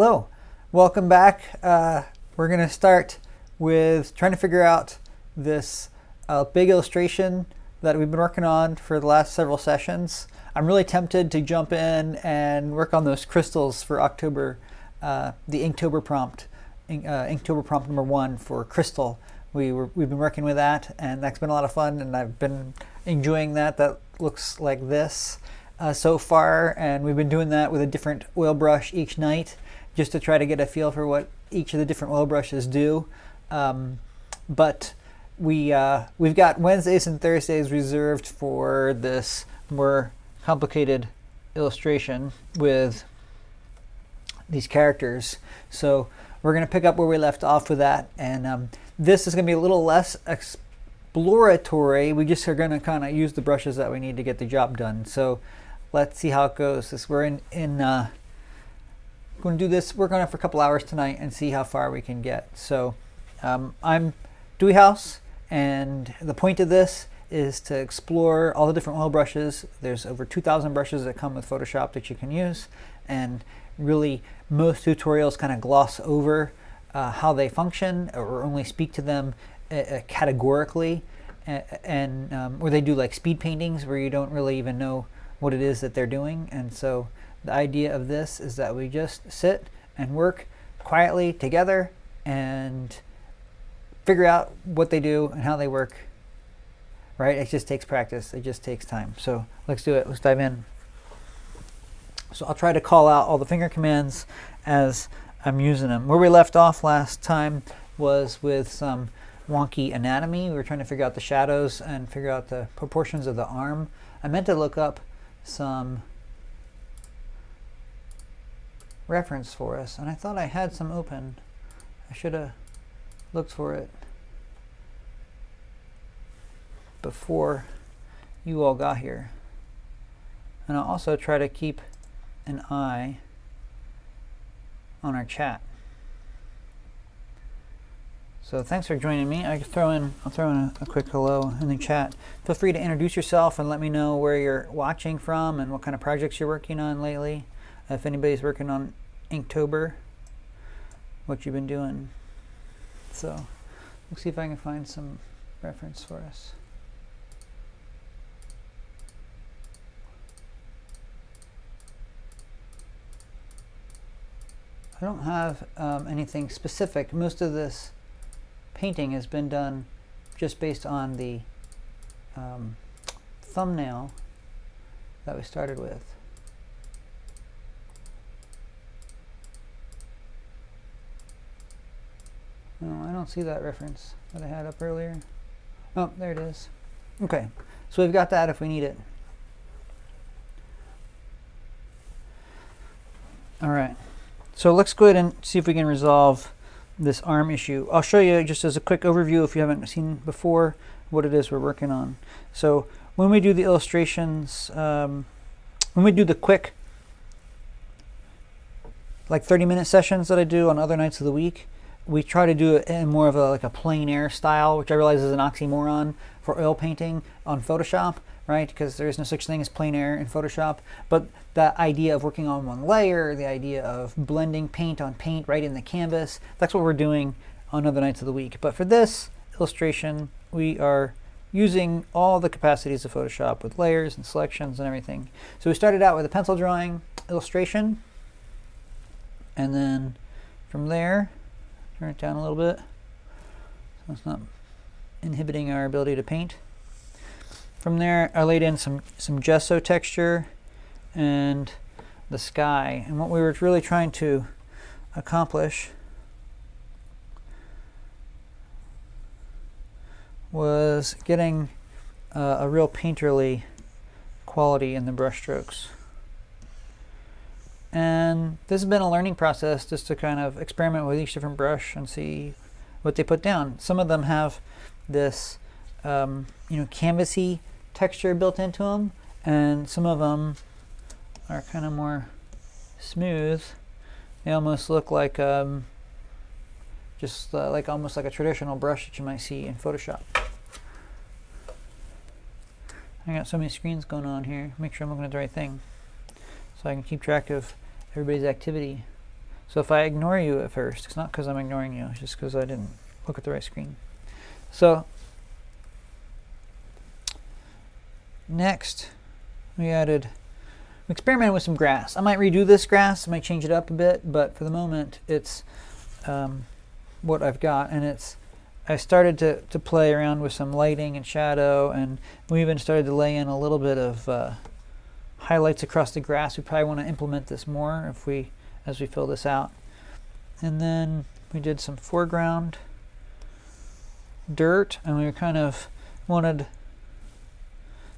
Hello, welcome back. We're going to start with trying to figure out this big illustration that we've been working on for the last several sessions. I'm really tempted to jump in and work on those crystals for October, the Inktober prompt, Inktober prompt number 1 for crystal. We've been working with that, and that's been a lot of fun, and I've been enjoying that. That looks like this so far, and we've been doing that with a different oil brush each night, just to try to get a feel for what each of the different oil brushes do. But we've got Wednesdays and Thursdays reserved for this more complicated illustration with these characters. So we're going to pick up where we left off with that, and this is going to be a little less exploratory. We just are going to kind of use the brushes that we need to get the job done. So let's see how it goes. We're going to do this, work on it for a couple hours tonight and see how far we can get. So I'm Dwehaus, and the point of this is to explore all the different oil brushes. There's over 2,000 brushes that come with Photoshop that you can use, and really most tutorials kind of gloss over how they function or only speak to them categorically, and or they do like speed paintings where you don't really even know what it is that they're doing. And so the idea of this is that we just sit and work quietly together and figure out what they do and how they work, right? It just takes practice. It just takes time. So let's do it. Let's dive in. So I'll try to call out all the finger commands as I'm using them. Where we left off last time was with some wonky anatomy. We were trying to figure out the shadows and figure out the proportions of the arm. I meant to look up some reference for us, and I thought I had some open. I should have looked for it before you all got here. And I'll also try to keep an eye on our chat. So thanks for joining me. I'll throw in a quick hello in the chat. Feel free to introduce yourself and let me know where you're watching from and what kind of projects you're working on lately. If anybody's working on Inktober, what you've been doing. So let's see if I can find some reference for us. I don't have anything specific. Most of this painting has been done just based on the thumbnail that we started with. No, I don't see that reference that I had up earlier. Oh, there it is. Okay, so we've got that if we need it. All right, so let's go ahead and see if we can resolve this arm issue. I'll show you just as a quick overview, if you haven't seen before, what it is we're working on. So when we do the illustrations, when we do the quick, like 30-minute sessions that I do on other nights of the week, we try to do it in more of like a plein air style, which I realize is an oxymoron for oil painting on Photoshop, right? Because there is no such thing as plein air in Photoshop. But the idea of working on one layer, the idea of blending paint on paint right in the canvas, that's what we're doing on other nights of the week. But for this illustration, we are using all the capacities of Photoshop with layers and selections and everything. So we started out with a pencil drawing illustration, and then from there, turn it down a little bit so it's not inhibiting our ability to paint. From there, I laid in some gesso texture and the sky. And what we were really trying to accomplish was getting a real painterly quality in the brush strokes. And this has been a learning process, just to kind of experiment with each different brush and see what they put down. Some of them have this canvasy texture built into them, and some of them are kind of more smooth. They almost look like almost like a traditional brush that you might see in Photoshop. I got so many screens going on here. Make sure I'm looking at the right thing so I can keep track of everybody's activity. So if I ignore you at first, it's not because I'm ignoring you, it's just because I didn't look at the right screen. So next, we experimented with some grass. I might redo this grass, I might change it up a bit, but for the moment, it's what I've got, and I started to play around with some lighting and shadow, and we even started to lay in a little bit of highlights across the grass. We probably want to implement this more as we fill this out. And then we did some foreground dirt, and we kind of wanted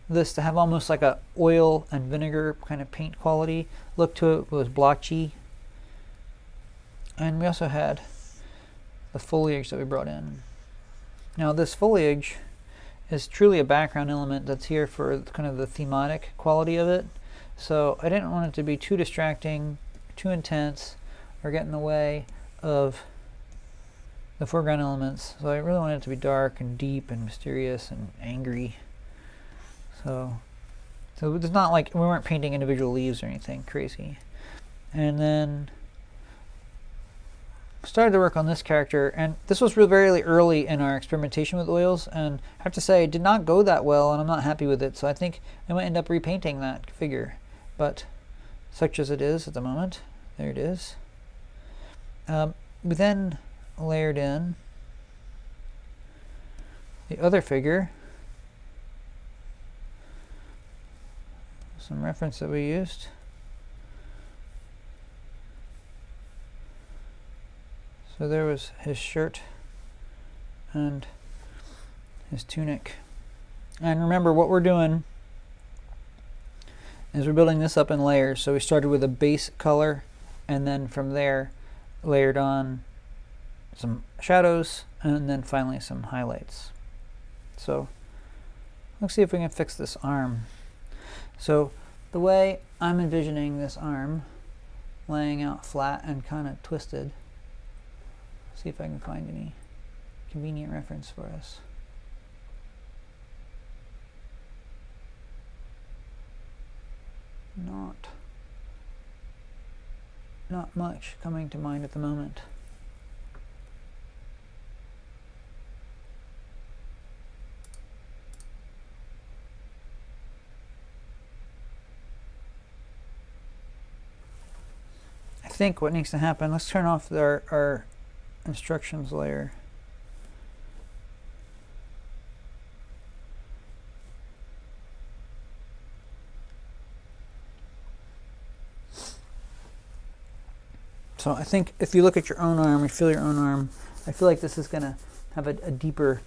this to have almost like a oil and vinegar kind of paint quality look to it. It was blotchy. And we also had the foliage that we brought in. Now this foliage is truly a background element that's here for kind of the thematic quality of it. So I didn't want it to be too distracting, too intense, or get in the way of the foreground elements. So I really wanted it to be dark and deep and mysterious and angry. So it's not like we weren't painting individual leaves or anything crazy. And then started to work on this character, and this was very early in our experimentation with oils, and I have to say it did not go that well, and I'm not happy with it. So I think I might end up repainting that figure, but such as it is at the moment. There it is. We then layered in the other figure, some reference that we used. So there was his shirt and his tunic. And remember, what we're doing is we're building this up in layers. So we started with a base color, and then from there layered on some shadows, and then finally some highlights. So let's see if we can fix this arm. So the way I'm envisioning this arm laying out flat and kind of twisted, see if I can find any convenient reference for us. Not much coming to mind at the moment. I think what needs to happen, let's turn off our instructions layer. So I think if you look at your own arm, you feel your own arm, I feel like this is going to have a deeper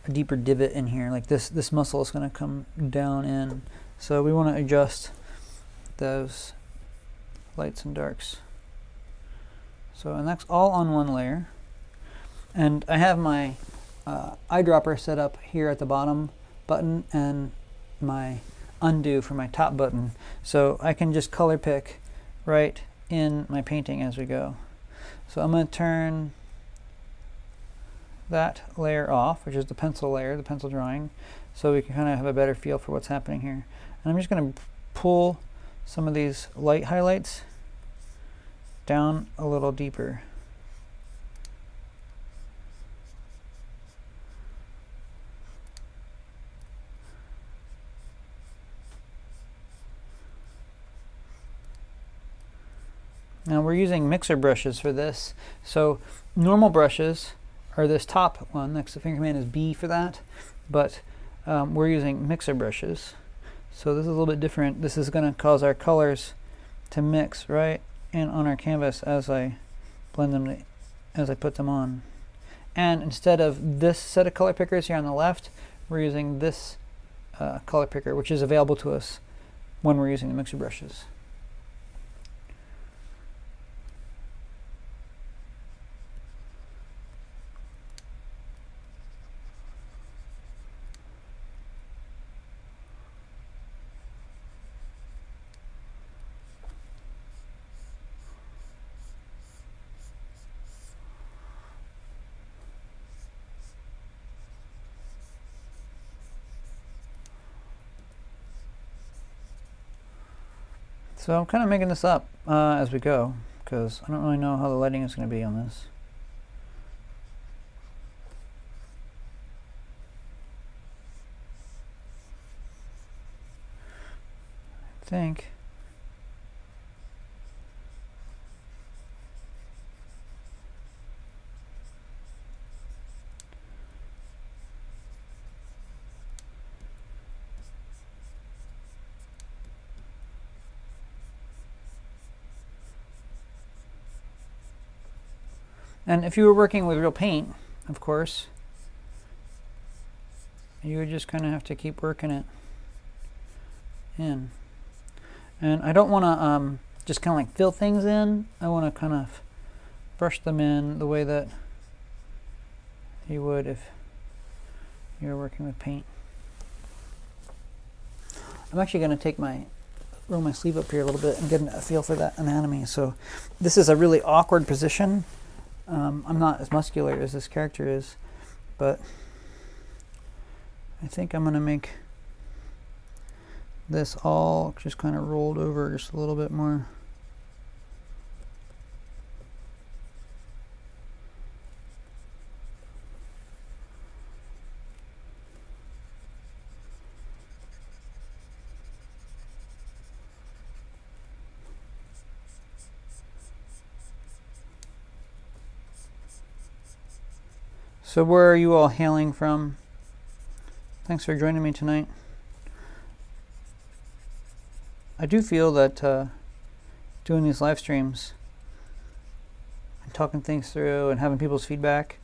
divot in here. Like this muscle is going to come down in. So we want to adjust those lights and darks. So, and that's all on one layer. And I have my eyedropper set up here at the bottom button and my undo for my top button. So I can just color pick right in my painting as we go. So I'm going to turn that layer off, which is the pencil layer, the pencil drawing, so we can kind of have a better feel for what's happening here. And I'm just going to pull some of these light highlights down a little deeper. Now we're using mixer brushes for this. So normal brushes are this top one, next to finger command is B for that, but we're using mixer brushes. So this is a little bit different. This is going to cause our colors to mix right in on our canvas as I blend them, as I put them on. And instead of this set of color pickers here on the left, we're using this color picker, which is available to us when we're using the mixer brushes. So I'm kind of making this up as we go, because I don't really know how the lighting is going to be on this. I think. And if you were working with real paint, of course, you would just kind of have to keep working it in. And I don't want to just kind of like fill things in. I want to kind of brush them in the way that you would if you were working with paint. I'm actually going to roll my sleeve up here a little bit and get a feel for that anatomy. So this is a really awkward position. I'm not as muscular as this character is, but I think I'm going to make this all just kind of rolled over just a little bit more. So where are you all hailing from? Thanks for joining me tonight. I do feel that doing these live streams and talking things through and having people's feedback,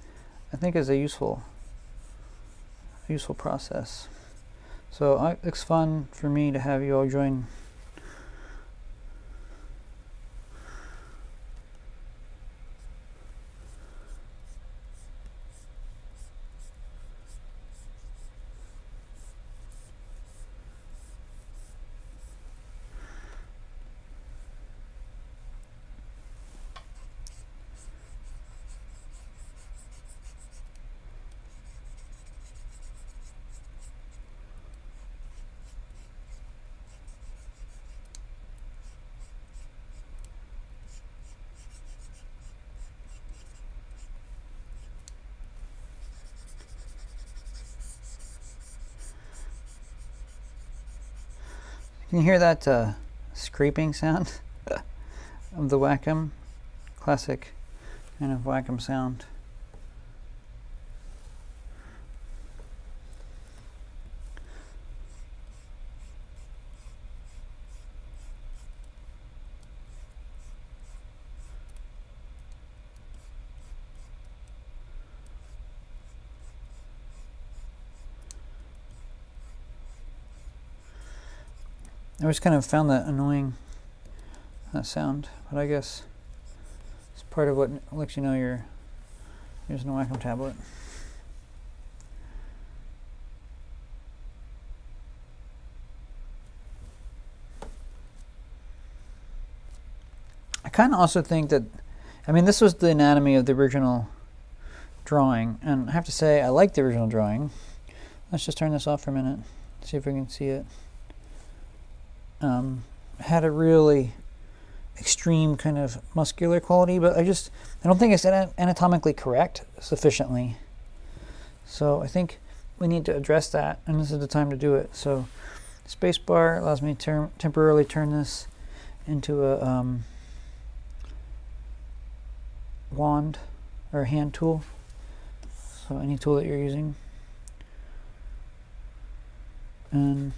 I think is a useful process. So it's fun for me to have you all join. Can you hear that scraping sound of the Wacom? Classic kind of Wacom sound. I always kind of found that annoying, that sound, but I guess it's part of what lets you know you're using a Wacom tablet. I kind of also think that, I mean, this was the anatomy of the original drawing, and I have to say I like the original drawing. Let's just turn this off for a minute, see if we can see it. Had a really extreme kind of muscular quality, but I don't think it's anatomically correct sufficiently. So I think we need to address that, and this is the time to do it. So spacebar allows me to temporarily turn this into a wand or hand tool. So any tool that you're using. And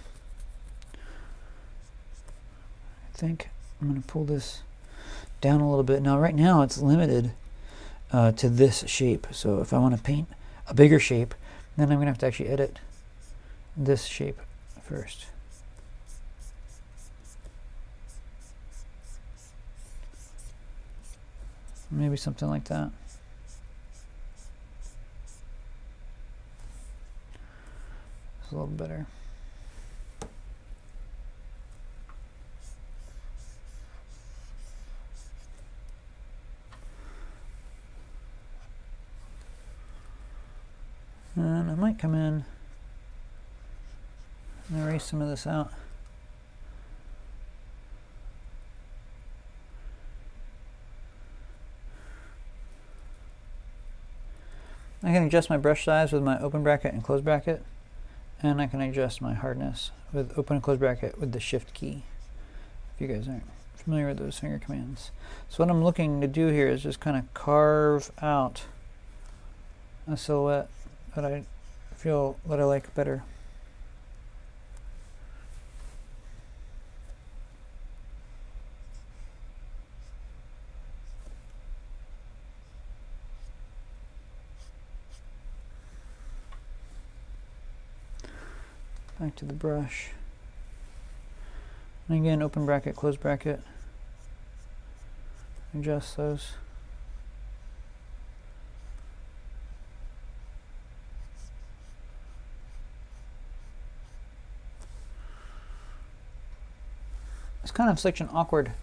I think I'm going to pull this down a little bit. Now right now it's limited to this shape. So if I want to paint a bigger shape, then I'm going to have to actually edit this shape first. Maybe something like that. It's a little better. And I might come in and erase some of this out. I can adjust my brush size with my open bracket and close bracket, and I can adjust my hardness with open and close bracket with the shift key, if you guys aren't familiar with those finger commands. So what I'm looking to do here is just kind of carve out a silhouette that I feel that I like better. Back to the brush. And again, open bracket, close bracket. Adjust those. It's kind of such an awkward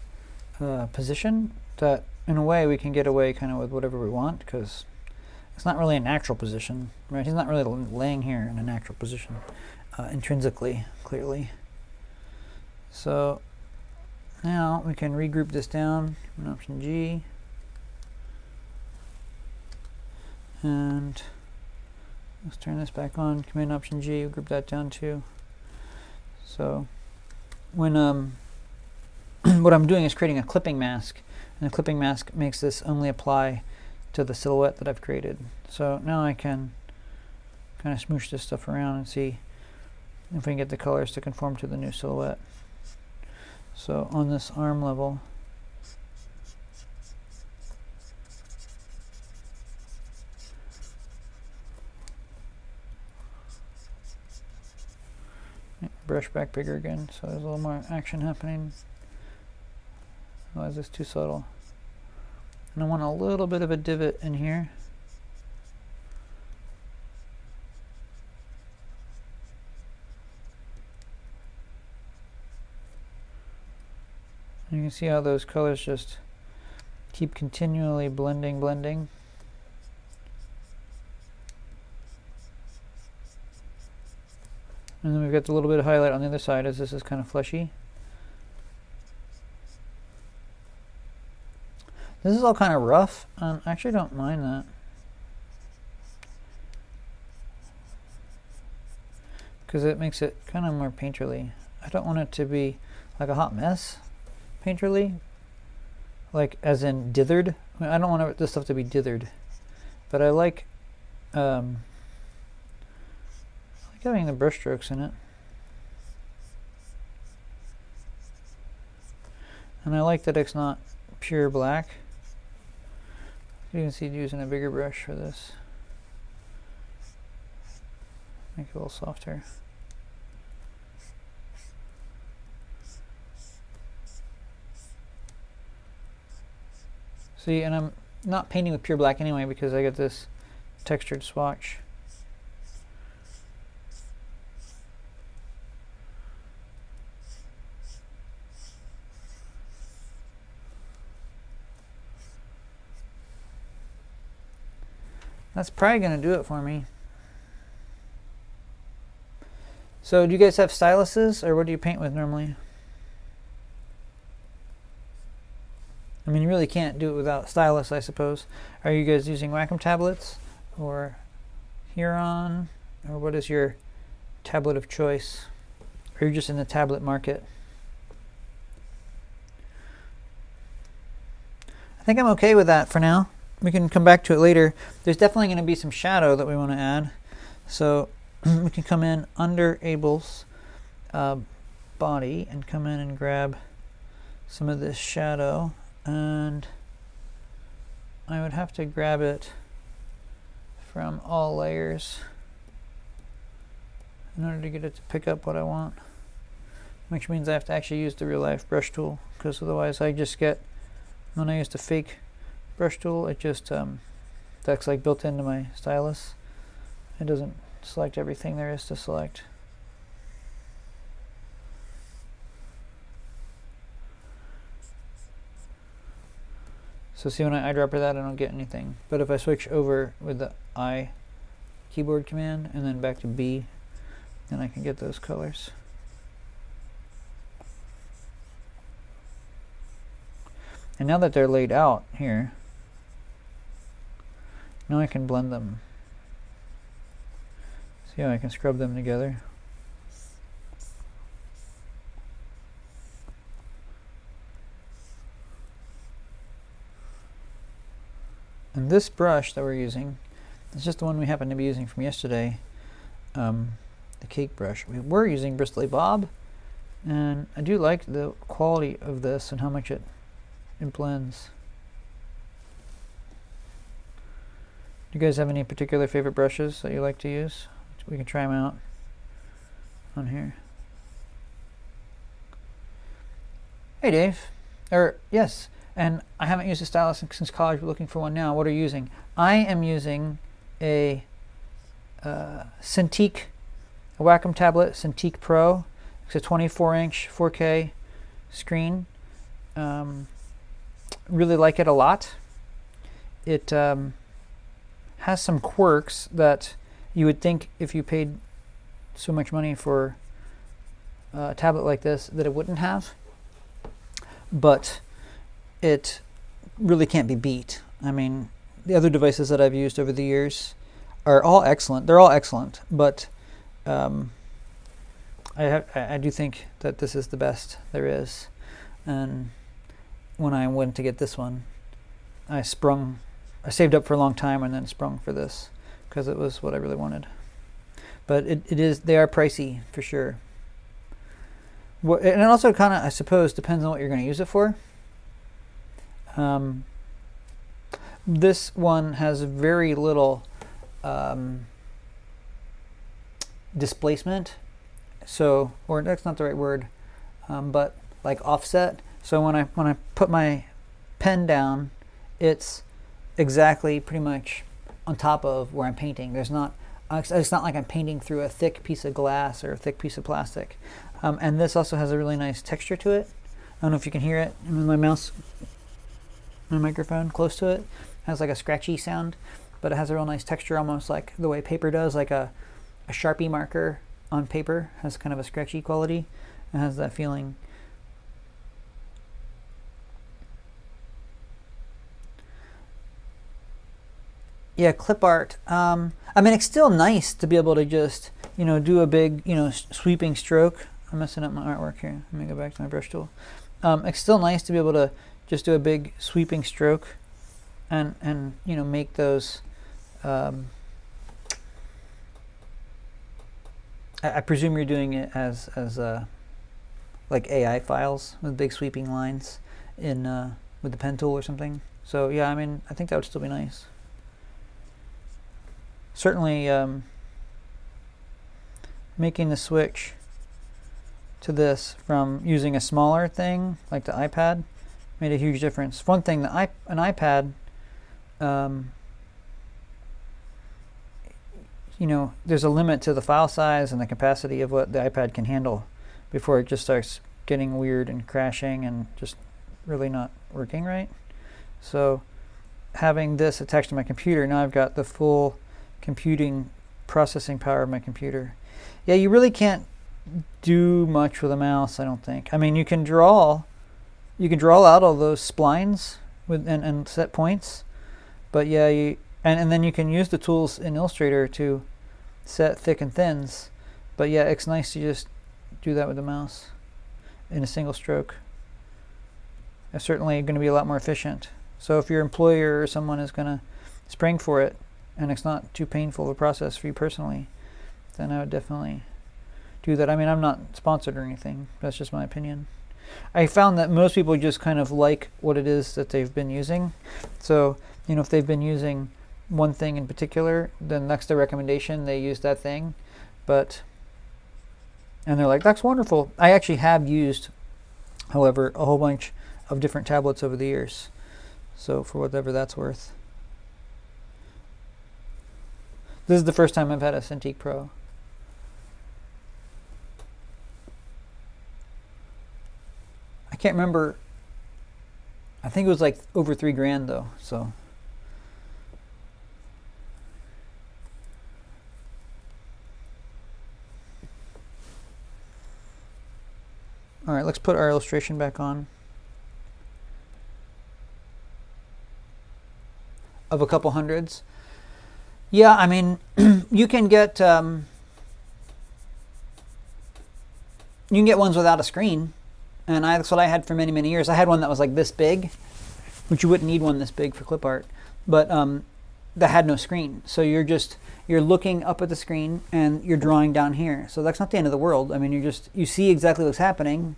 position that in a way we can get away kind of with whatever we want, because it's not really a natural position, right? He's not really laying here in a natural position intrinsically, clearly. So now we can regroup this down, Option G, and let's turn this back on, Command Option G, group that down too. So when what I'm doing is creating a clipping mask, and the clipping mask makes this only apply to the silhouette that I've created. So now I can kind of smoosh this stuff around and see if we can get the colors to conform to the new silhouette. So on this arm level, brush back bigger again so there's a little more action happening. Otherwise it's too subtle. And I want a little bit of a divot in here. You can see how those colors just keep continually blending. And then we've got the little bit of highlight on the other side as this is kind of fleshy. This is all kind of rough, and I actually don't mind that. Because it makes it kind of more painterly. I don't want it to be like a hot mess. Painterly, like as in dithered. I mean, I don't want this stuff to be dithered, but I like having the brush strokes in it, and I like that it's not pure black. You can see using a bigger brush for this, make it a little softer. See, and I'm not painting with pure black anyway because I got this textured swatch. That's probably going to do it for me. So do you guys have styluses, or what do you paint with normally? I mean, you really can't do it without stylus, I suppose. Are you guys using Wacom tablets or Huron, or what is your tablet of choice? Or are you just in the tablet market? I think I'm okay with that for now. We can come back to it later. There's definitely going to be some shadow that we want to add. So we can come in under Abel's body and come in and grab some of this shadow. And I would have to grab it from all layers in order to get it to pick up what I want, which means I have to actually use the real life brush tool, because otherwise I just get, when I use the fake brush tool, it just that's like built into my stylus. It doesn't select everything there is to select. So see, when I eyedropper that, I don't get anything. But if I switch over with the I keyboard command and then back to B, then I can get those colors. And now that they're laid out here, now I can blend them See how I can scrub them together. And this brush that we're using is just the one we happen to be using from yesterday, the cake brush. We were using Bristly Bob, and I do like the quality of this and how much it blends. Do you guys have any particular favorite brushes that you like to use? We can try them out on here. Hey Dave, yes, and I haven't used a stylus since college. We're looking for one now. What are you using? I am using a Cintiq, a Wacom tablet, Cintiq Pro. It's a 24-inch 4K screen. Really like it a lot. It has some quirks that you would think if you paid so much money for a tablet like this that it wouldn't have, but it really can't be beat. I mean, the other devices that I've used over the years are all excellent. They're all excellent, but I do think that this is the best there is. And when I went to get this one, I saved up for a long time and then sprung for this because it was what I really wanted. But they are pricey for sure. And it also kind of, I suppose, depends on what you're going to use it for. This one has very little displacement, so, or that's not the right word, but like offset. So when I put my pen down, it's exactly pretty much on top of where I'm painting. It's not like I'm painting through a thick piece of glass or a thick piece of plastic. And this also has a really nice texture to it. I don't know if you can hear it. I'm with my mouse, my microphone close to it. It has like a scratchy sound, but it has a real nice texture, almost like the way paper does, like a Sharpie marker on paper has kind of a scratchy quality. It has that feeling. Yeah, clip art. I mean, it's still nice to be able to just, do a big, sweeping stroke. I'm messing up my artwork here. Let me go back to my brush tool. It's still nice to be able to just do a big sweeping stroke and make those. I presume you're doing it as like AI files with big sweeping lines in with the pen tool or something. So yeah, I mean, I think that would still be nice. Certainly making the switch to this from using a smaller thing like the iPad made a huge difference. One thing, an iPad, there's a limit to the file size and the capacity of what the iPad can handle before it just starts getting weird and crashing and just really not working right. So having this attached to my computer, now I've got the full computing processing power of my computer. Yeah, you really can't do much with a mouse, I don't think. I mean, you can draw out all those splines with and set points, but yeah, and then you can use the tools in Illustrator to set thick and thins, but yeah, it's nice to just do that with the mouse in a single stroke. It's certainly going to be a lot more efficient. So if your employer or someone is going to spring for it and it's not too painful of a process for you personally, then I would definitely do that. I mean, I'm not sponsored or anything. That's just my opinion. I found that most people just kind of like what it is that they've been using. So, if they've been using one thing in particular, then that's their recommendation. They use that thing. And they're like, that's wonderful. I actually have used, however, a whole bunch of different tablets over the years. So for whatever that's worth. This is the first time I've had a Cintiq Pro. I can't remember. I think it was like over $3,000 though, so. All right, let's put our illustration back on. Of a couple hundreds. Yeah, I mean, you can get You can get ones without a screen, and that's what I had for many years. I had one that was like this big, which you wouldn't need one this big for clip art, but that had no screen. So you're looking up at the screen and you're drawing down here. So that's not the end of the world. I mean, you see exactly what's happening.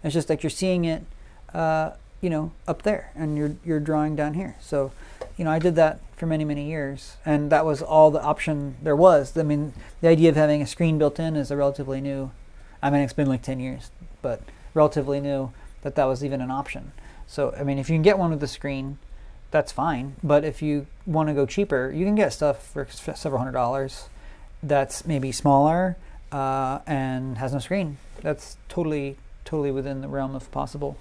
It's just like you're seeing it, you know, up there, and you're drawing down here. So, you know, I did that for many years, and that was all the option there was. I mean, the idea of having a screen built in is a relatively new. I mean, it's been like 10 years, but relatively new that was even an option. So, I mean, if you can get one with a screen, that's fine. But if you want to go cheaper, you can get stuff for several $100s that's maybe smaller and has no screen. That's totally within the realm of possible.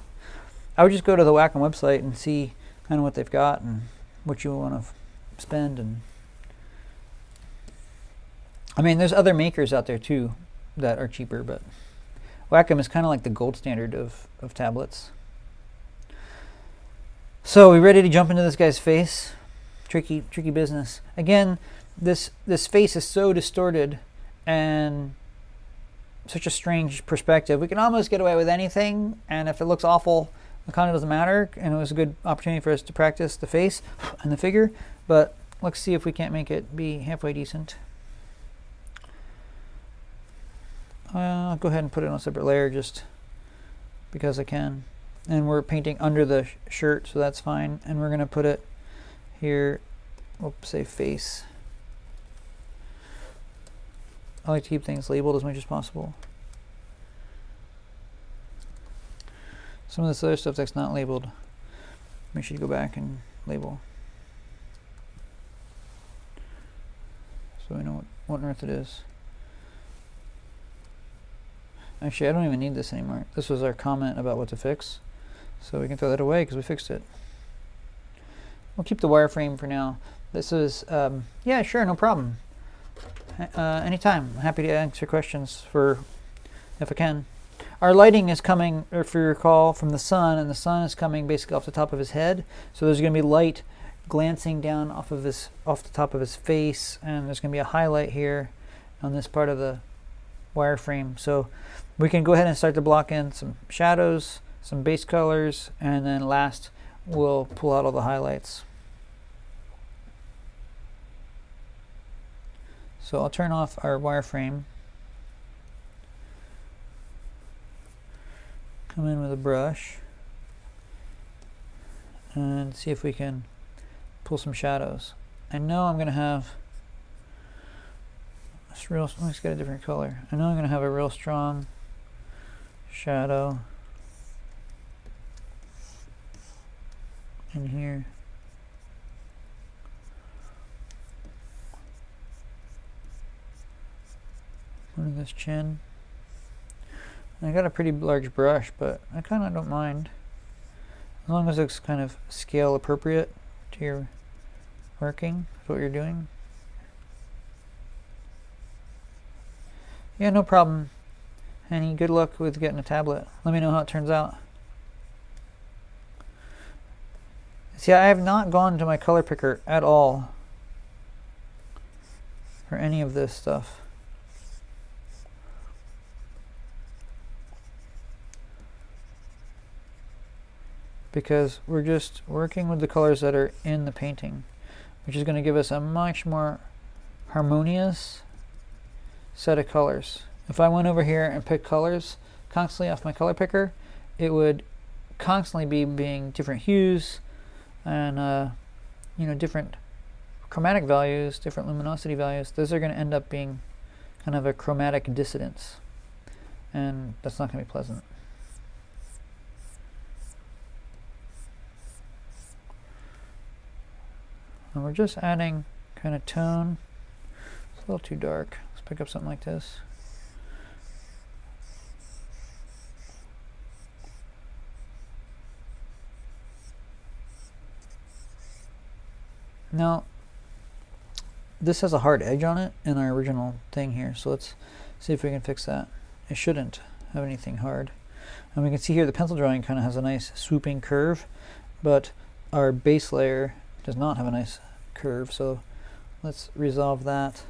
I would just go to the Wacom website and see kind of what they've got and what you want to spend. And I mean, there's other makers out there too that are cheaper, but Wacom is kind of like the gold standard of tablets. So we ready to jump into this guy's face? Tricky business. Again, this face is so distorted and such a strange perspective. We can almost get away with anything, and if it looks awful, it kind of doesn't matter. And it was a good opportunity for us to practice the face and the figure. But let's see if we can't make it be halfway decent. I'll go ahead and put it on a separate layer just because I can. And we're painting under the shirt, so that's fine. And we're going to put it here, we'll say face. I like to keep things labeled as much as possible. Some of this other stuff that's not labeled, make sure you go back and label, so we know what on earth it is. Actually, I don't even need this anymore. This was our comment about what to fix, so we can throw that away because we fixed it. We'll keep the wireframe for now. This is, yeah, sure, no problem. Anytime. I'm happy to answer questions if I can. Our lighting is coming, if you recall, from the sun, and the sun is coming basically off the top of his head. So there's going to be light glancing down off the top of his face, and there's going to be a highlight here on this part of the wireframe. So we can go ahead and start to block in some shadows, some base colors, and then last we'll pull out all the highlights. So I'll turn off our wireframe, come in with a brush, and see if we can pull some shadows. I know I'm going to have let's get a different color. I know I'm going to have a real strong shadow in here. Under this chin. I got a pretty large brush, but I kind of don't mind as long as it's kind of scale appropriate to your working, to what you're doing. Yeah, no problem. Henny, good luck with getting a tablet. Let me know how it turns out. See, I have not gone to my color picker at all for any of this stuff. Because we're just working with the colors that are in the painting, which is going to give us a much more harmonious set of colors. If I went over here and picked colors constantly off my color picker, it would constantly be being different hues and you know, different chromatic values, different luminosity values. Those are going to end up being kind of a chromatic dissonance, and that's not going to be pleasant. And we're just adding kind of tone. It's a little too dark. Let's pick up something like this. Now, this has a hard edge on it in our original thing here, so let's see if we can fix that. It shouldn't have anything hard. And we can see here the pencil drawing kind of has a nice swooping curve, but our base layer does not have a nice curve, so let's resolve that.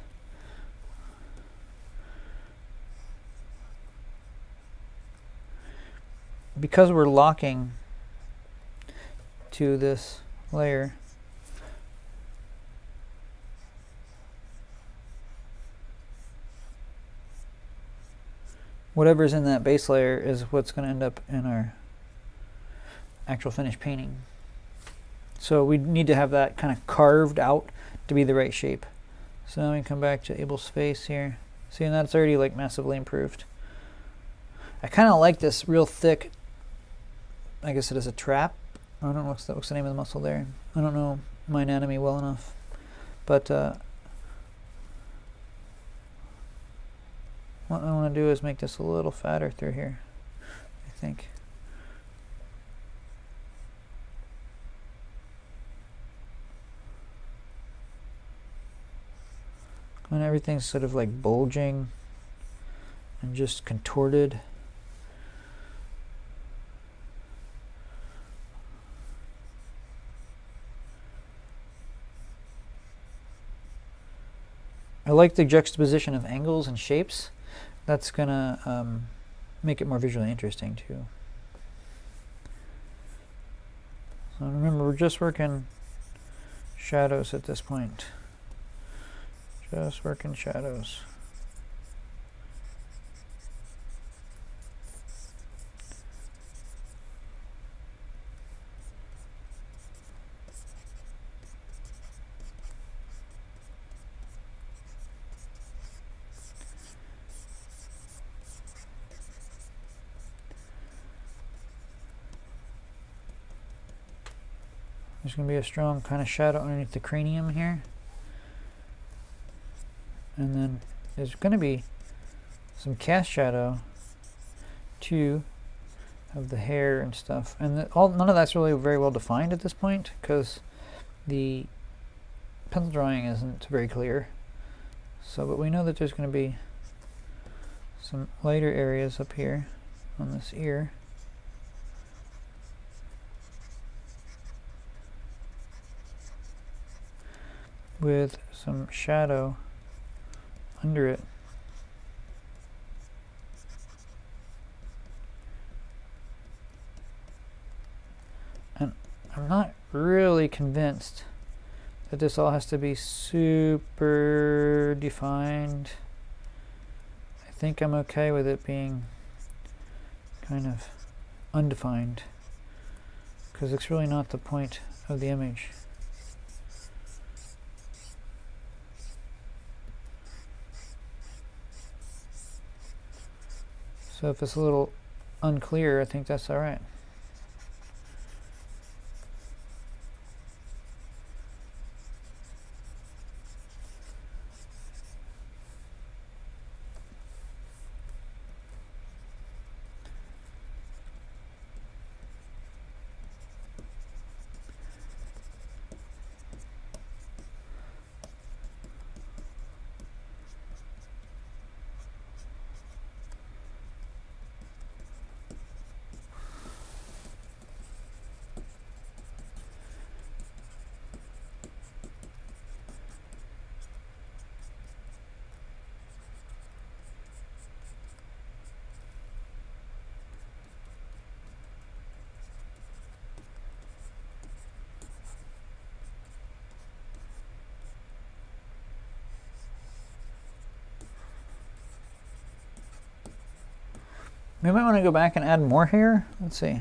because we're locking to this layer, whatever's in that base layer is what's going to end up in our actual finished painting. So we need to have that kind of carved out to be the right shape. So now we come back to Abel's face here. See, and that's already like massively improved. I kind of like this real thick, I guess it is a trap. I don't know what's the name of the muscle there. I don't know my anatomy well enough. But what I want to do is make this a little fatter through here, I think. And everything's sort of like bulging and just contorted. I like the juxtaposition of angles and shapes. That's gonna make it more visually interesting too. So remember, we're just working shadows at this point. Just working shadows. There's going to be a strong kind of shadow underneath the cranium here. And then there's going to be some cast shadow too of the hair and stuff. And none of that's really very well defined at this point because the pencil drawing isn't very clear. So, but we know that there's going to be some lighter areas up here on this ear. With some shadow under it. And I'm not really convinced that this all has to be super defined. I think I'm okay with it being kind of undefined because it's really not the point of the image. So if it's a little unclear, I think that's all right. We might want to go back and add more here. Let's see.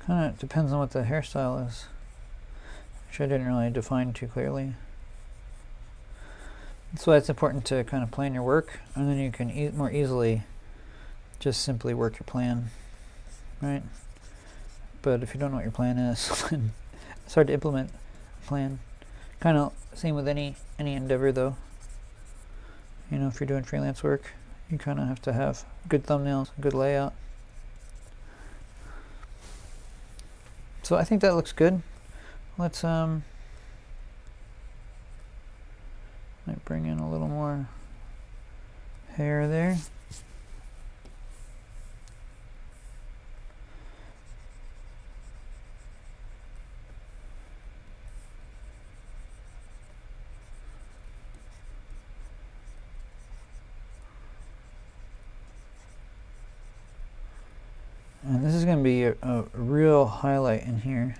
Kind of depends on what the hairstyle is, which I didn't really define too clearly. That's why it's important to kind of plan your work, and then you can more easily just simply work your plan, right? But if you don't know what your plan is, then it's hard to implement a plan. Kind of same with any endeavor though. You know, if you're doing freelance work, you kind of have to have good thumbnails, good layout. So I think that looks good. Let's might bring in a little more hair there. be a real highlight in here.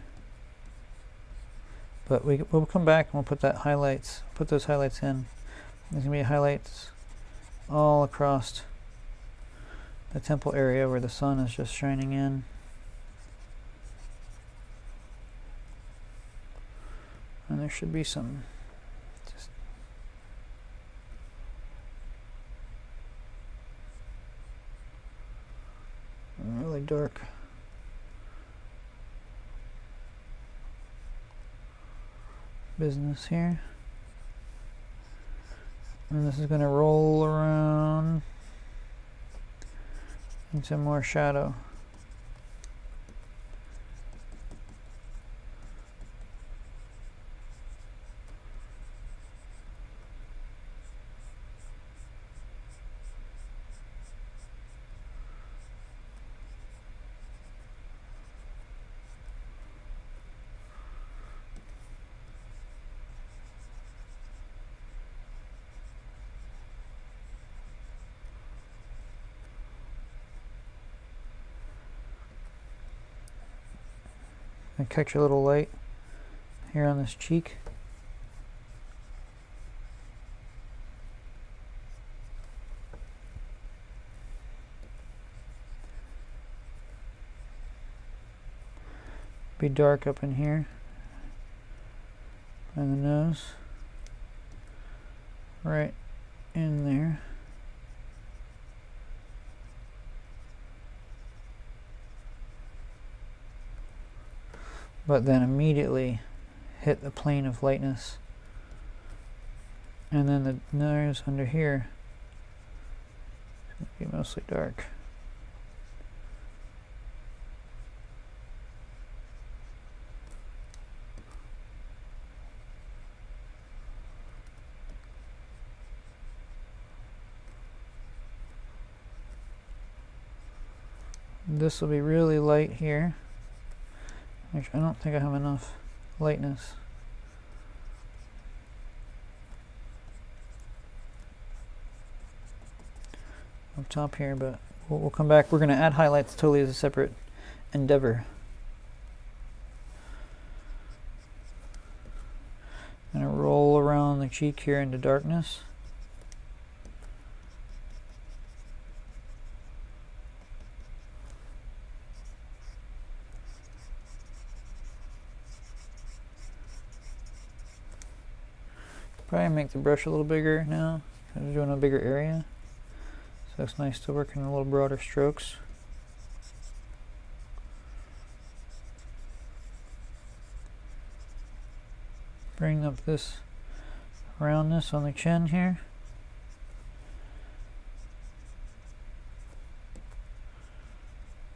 But we'll come back and we'll put those highlights in. There's going to be highlights all across the temple area where the sun is just shining in. And there should be some just really dark business here. And this is going to roll around into more shadow. And catch a little light here on this cheek. Be dark up in here by the nose, right in there. But then immediately hit the plane of lightness. And then the nose under here is going to be mostly dark. This will be really light here. Actually, I don't think I have enough lightness. Up top here, but we'll come back. We're going to add highlights totally as a separate endeavor. I'm going to roll around the cheek here into darkness. Probably make the brush a little bigger now. I'm doing a bigger area, so it's nice to work in a little broader strokes. Bring up this roundness on the chin here.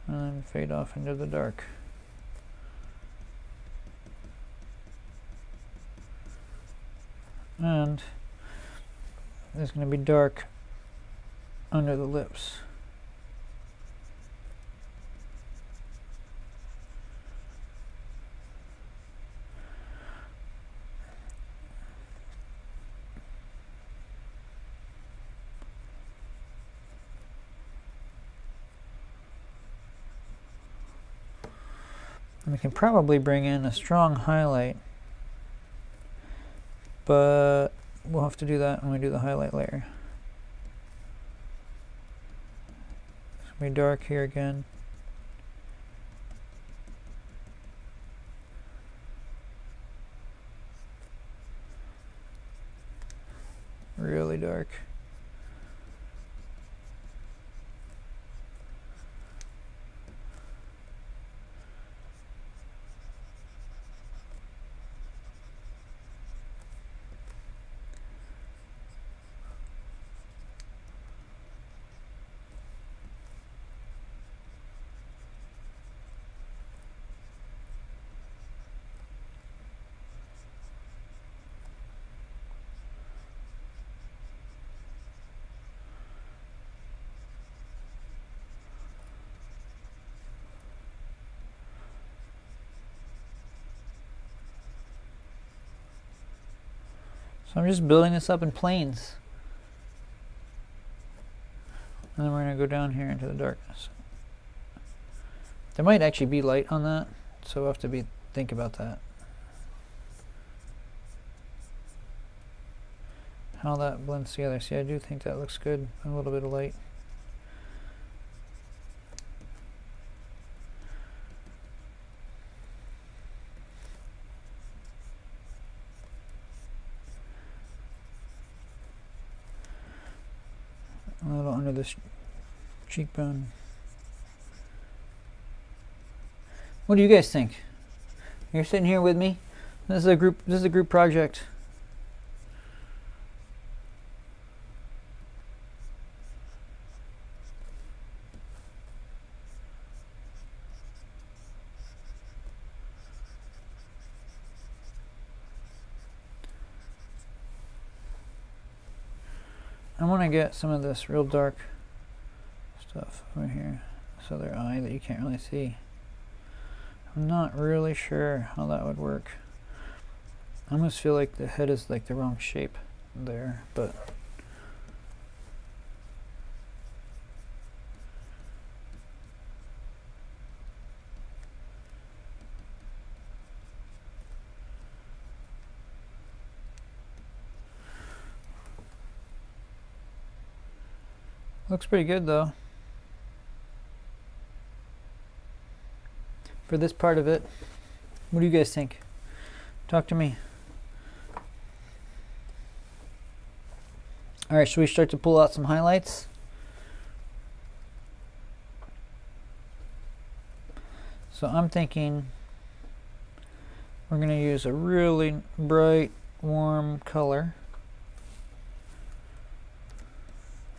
And then fade off into the dark. And it's going to be dark under the lips. And we can probably bring in a strong highlight, but we'll have to do that when we do the highlight layer. It's going to be dark here again. Really dark. So I'm just building this up in planes. And then we're going to go down here into the darkness. There might actually be light on that, so we'll have to think about that. How that blends together. See, I do think that looks good. A little bit of light. A little under this cheekbone. What do you guys think? You're sitting here with me. This is a group project. I want to get some of this real dark stuff over here, this other eye that you can't really see. I'm not really sure how that would work. I almost feel like the head is like the wrong shape there, but looks pretty good though. For this part of it, what do you guys think? Talk to me. All right, should we start to pull out some highlights? So I'm thinking we're going to use a really bright, warm color.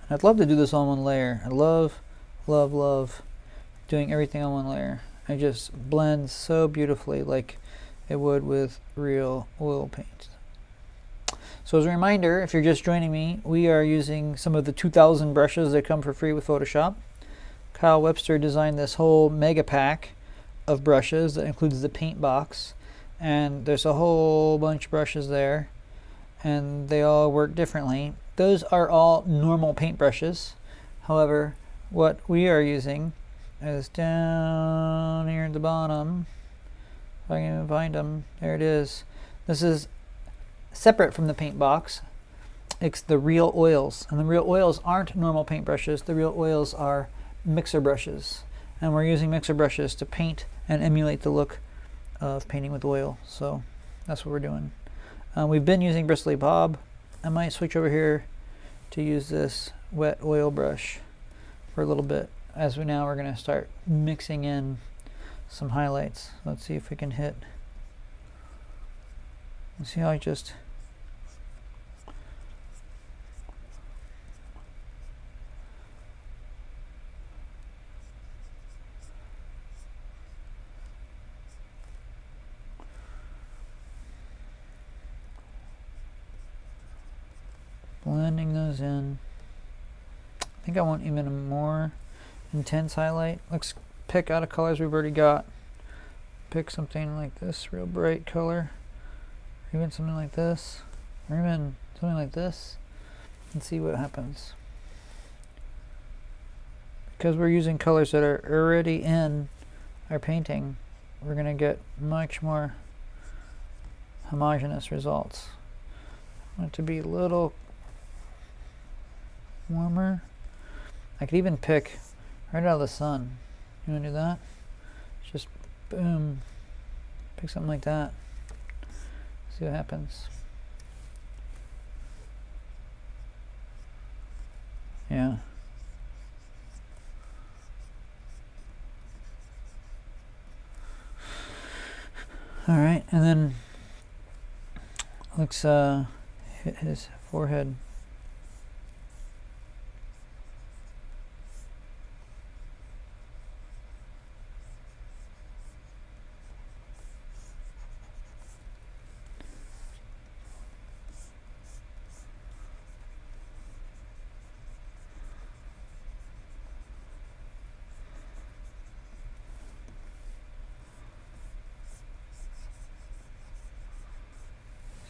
I'd love to do this on one layer. I love, love, love doing everything on one layer. It just blends so beautifully like it would with real oil paint. So as a reminder, if you're just joining me, we are using some of the 2000 brushes that come for free with Photoshop. Kyle Webster designed this whole mega pack of brushes that includes the paint box, and there's a whole bunch of brushes there, and they all work differently. Those are all normal paint brushes. However, what we are using is down here at the bottom. If I can even find them, there it is. This is separate from the paint box. It's the real oils, and the real oils aren't normal paint brushes. The real oils are mixer brushes, and we're using mixer brushes to paint and emulate the look of painting with oil. So that's what we're doing. We've been using bristly bob. I might switch over here to use this wet oil brush for a little bit, as we're going to start mixing in some highlights. Let's see if we can hit. Let's see how I just blending those in. I think I want even a more intense highlight. Let's pick out of colors we've already got. Pick something like this real bright color, or even something like this, or even something like this, and see what happens. Because we're using colors that are already in our painting, we're going to get much more homogeneous results. I want it to be a little warmer. I could even pick right out of the sun. You want to do that? Just boom. Pick something like that. See what happens. Yeah. All right, and then let's hit his forehead.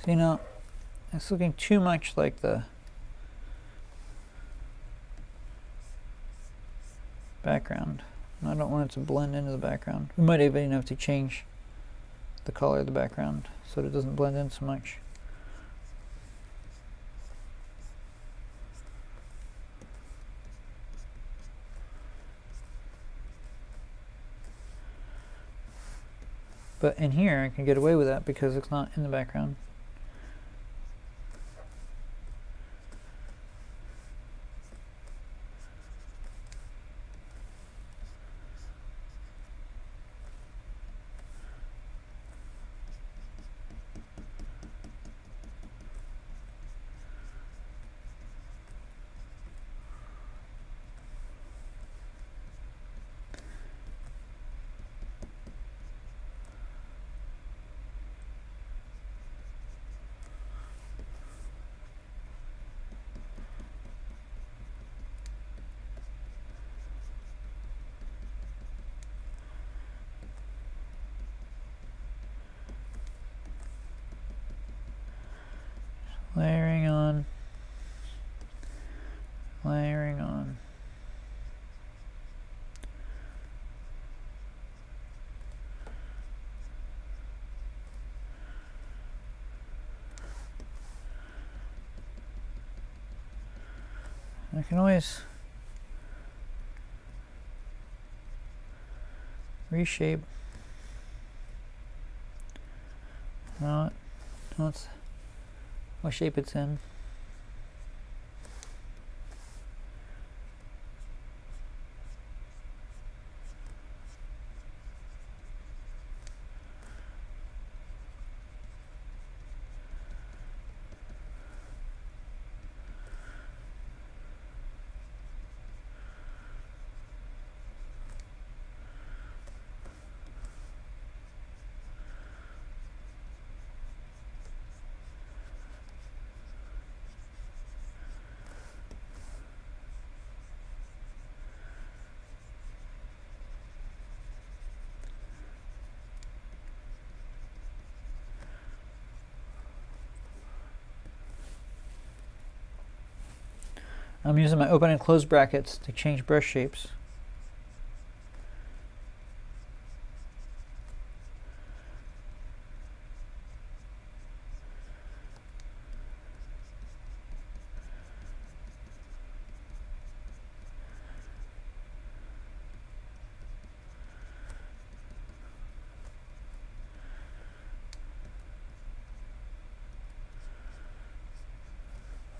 So, you know, it's looking too much like the background. I don't want it to blend into the background. We might even have to change the color of the background so that it doesn't blend in so much. But in here, I can get away with that because it's not in the background. Layering on, layering on. I can always reshape. No, it's what shape it's in. I'm using my open and close brackets to change brush shapes.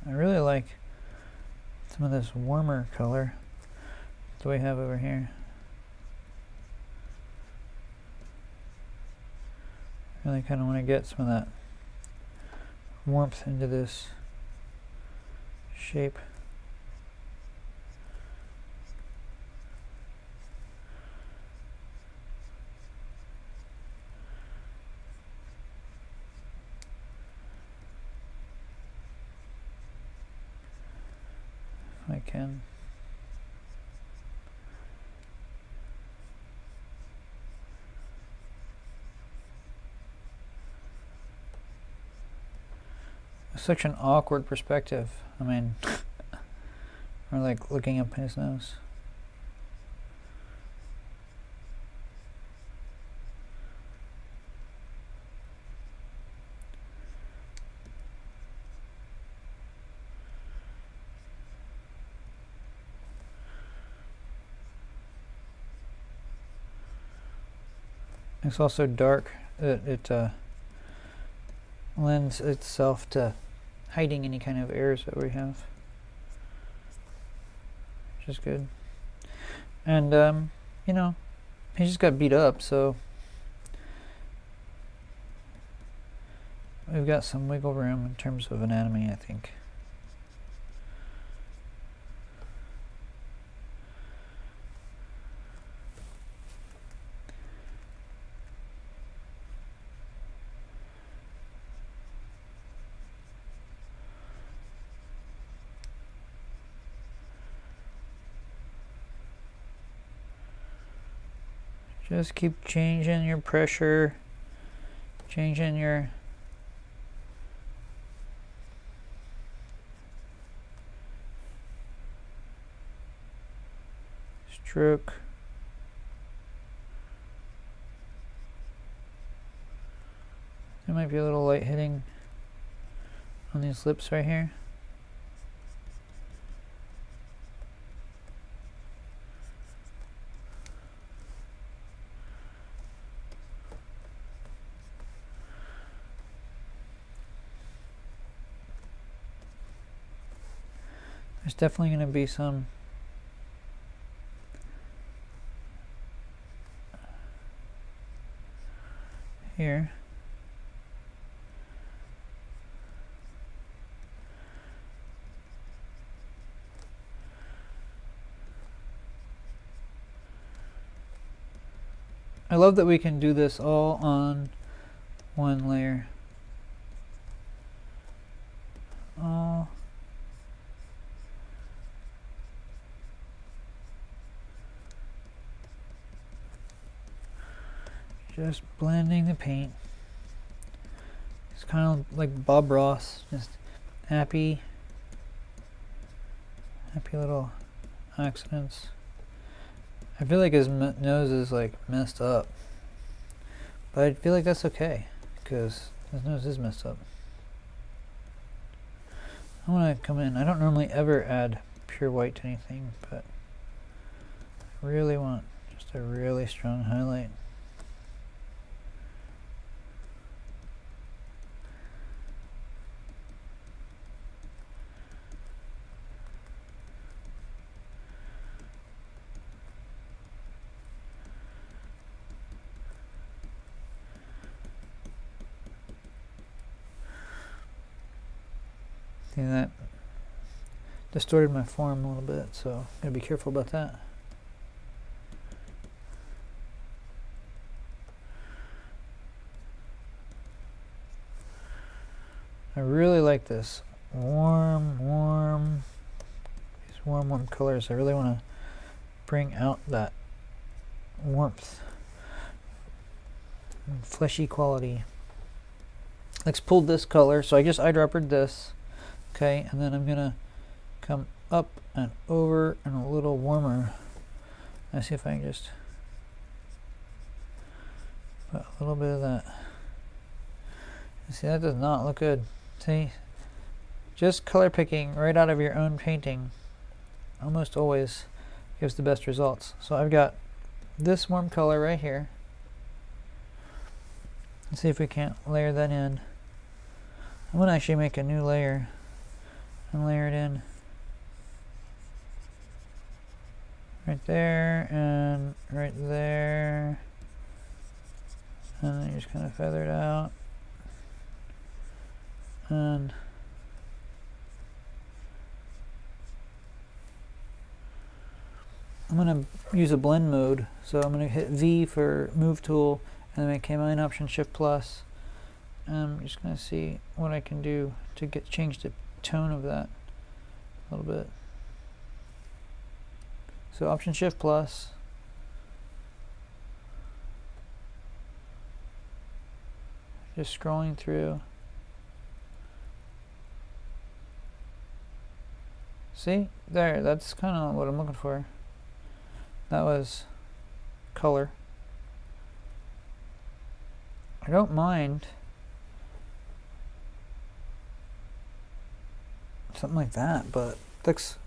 I really like some of this warmer color that we have over here. Really kind of want to get some of that warmth into this shape. If I can. Such an awkward perspective. I mean, or like looking up his nose. It's also dark. It lends itself to hiding any kind of errors that we have, which is good. And you know, he just got beat up, so we've got some wiggle room in terms of anatomy, I think. Just keep changing your pressure, changing your stroke. Might be a little light hitting on these lips right here. There's definitely going to be some here. I love that we can do this all on one layer. All just blending the paint. It's kind of like Bob Ross, just happy little accidents. I feel like his nose is like messed up, but I feel like that's okay because his nose is messed up. I want to come in. I don't normally ever add pure white to anything, but I really want just a really strong highlight. See, that distorted my form a little bit, so I'm going to be careful about that. I really like this warm colors. I really want to bring out that warmth and fleshy quality. Let's pull this color, so I just eyedroppered this. Okay, and then I'm gonna come up and over and a little warmer. Let's see if I can just put a little bit of that. See, that does not look good. See, just color picking right out of your own painting almost always gives the best results. So I've got this warm color right here. Let's see if we can't layer that in. I'm gonna actually make a new layer and layer it in right there and right there, and then you just kind of feather it out, and I'm going to use a blend mode, so I'm going to hit V for move tool and then Command Option Shift plus. I'm just going to see what I can do to change the tone of that a little bit. So Option Shift plus, just scrolling through. See there, that's kind of what I'm looking for. That was color. I don't mind something like that, but looks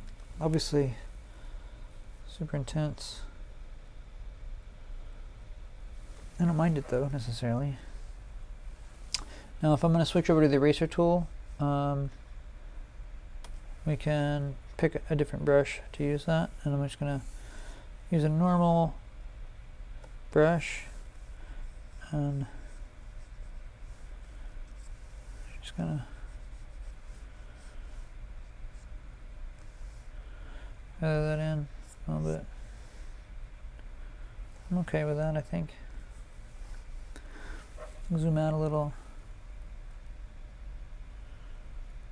obviously super intense. I don't mind it though necessarily. Now if I'm going to switch over to the eraser tool, we can pick a different brush to use that, and I'm just going to use a normal brush and just gonna feather that in a little bit. I'm okay with that, I think. Zoom out a little.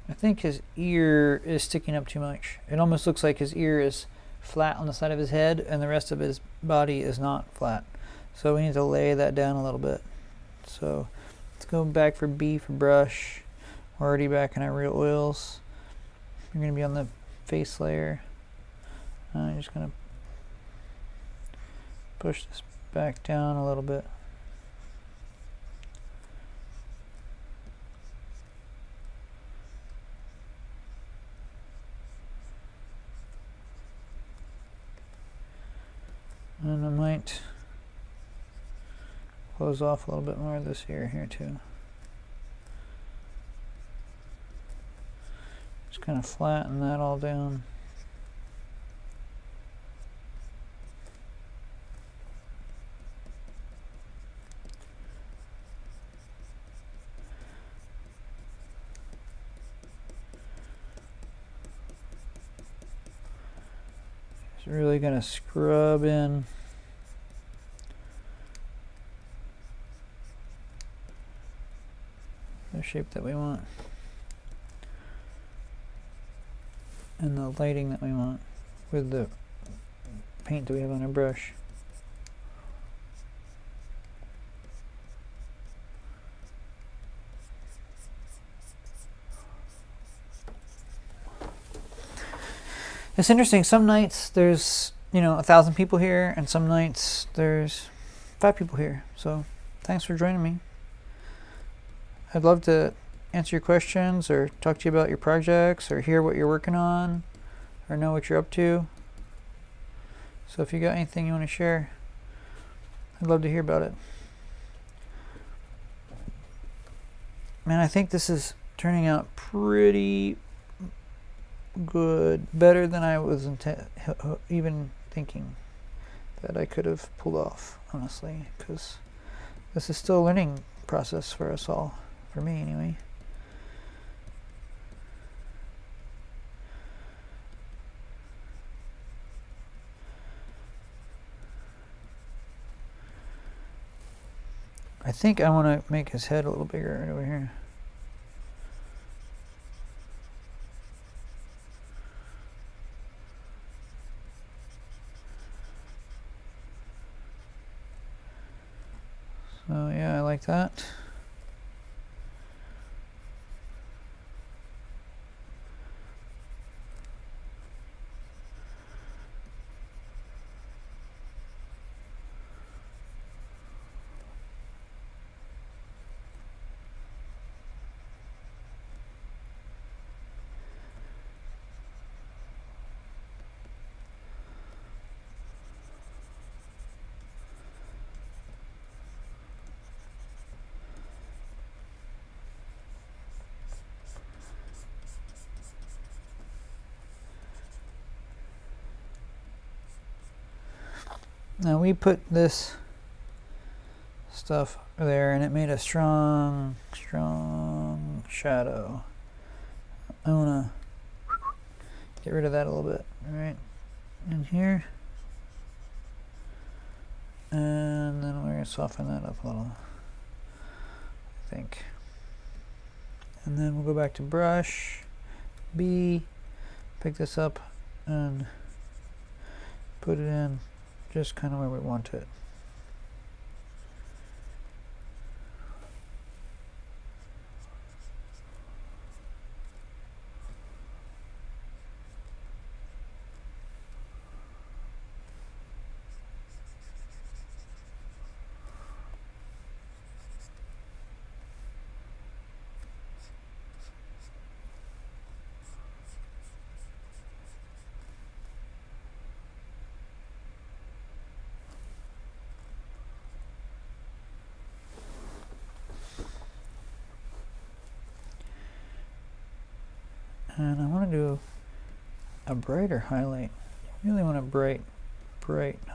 I think his ear is sticking up too much. It almost looks like his ear is flat on the side of his head and the rest of his body is not flat. So we need to lay that down a little bit. So let's go back for B for brush. We're already back in our real oils. We're going to be on the face layer. I'm just going to push this back down a little bit. And I might close off a little bit more of this here too. Just kind of flatten that all down. Just really going to scrub in the shape that we want and the lighting that we want with the paint that we have on our brush. It's interesting, some nights there's, 1,000 people here, and some nights there's 5 people here. So thanks for joining me. I'd love to answer your questions or talk to you about your projects or hear what you're working on or know what you're up to. So if you got anything you want to share, I'd love to hear about it. Man, I think this is turning out pretty good, better than I was even thinking that I could have pulled off, honestly, because this is still a learning process for us all, for me anyway. I think I want to make his head a little bigger right over here. So yeah, I like that. Now we put this stuff there and it made a strong shadow. I want to get rid of that a little bit, right in here. And then we're going to soften that up a little, I think. And then we'll go back to brush, B, pick this up and put it in just kind of where we want it. And I want to do a brighter highlight. I really want a bright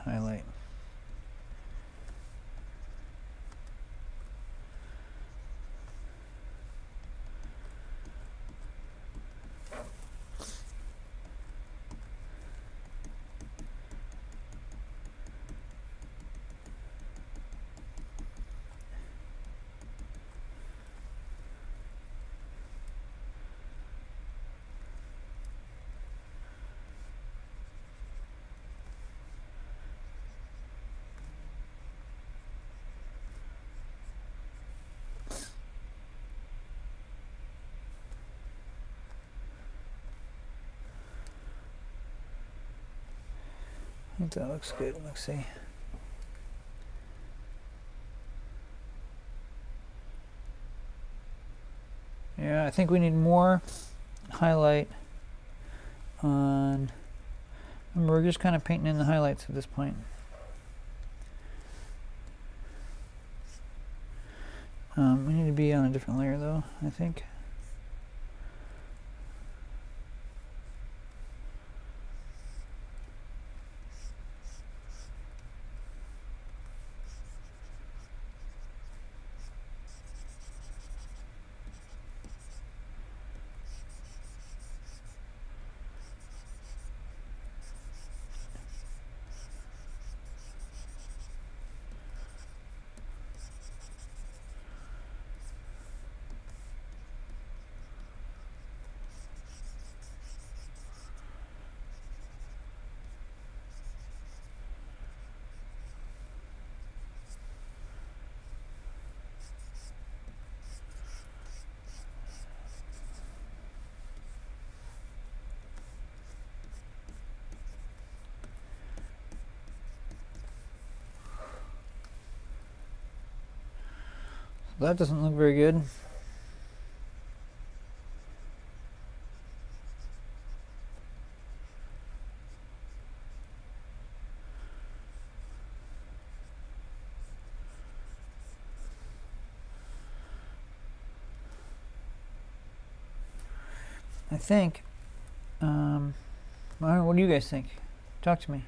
highlight. I think that looks good. Let's see. Yeah, I think we need more highlight on. Remember, we're just kind of painting in the highlights at this point. We need to be on a different layer though, I think. That doesn't look very good. I think, what do you guys think? Talk to me.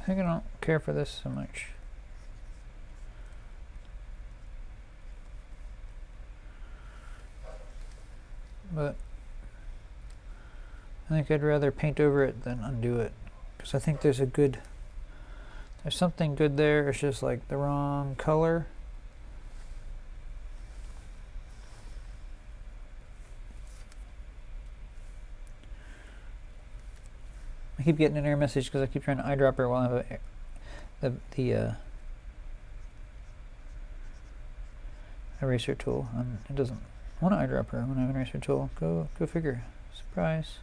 I think I don't care for this so much. But I think I'd rather paint over it than undo it, because I think there's something good there. It's just like the wrong color. I keep getting an error message because I keep trying to eyedropper while I have the eraser tool, and it doesn't want an eyedropper when I have an eraser tool. Go figure. Surprise.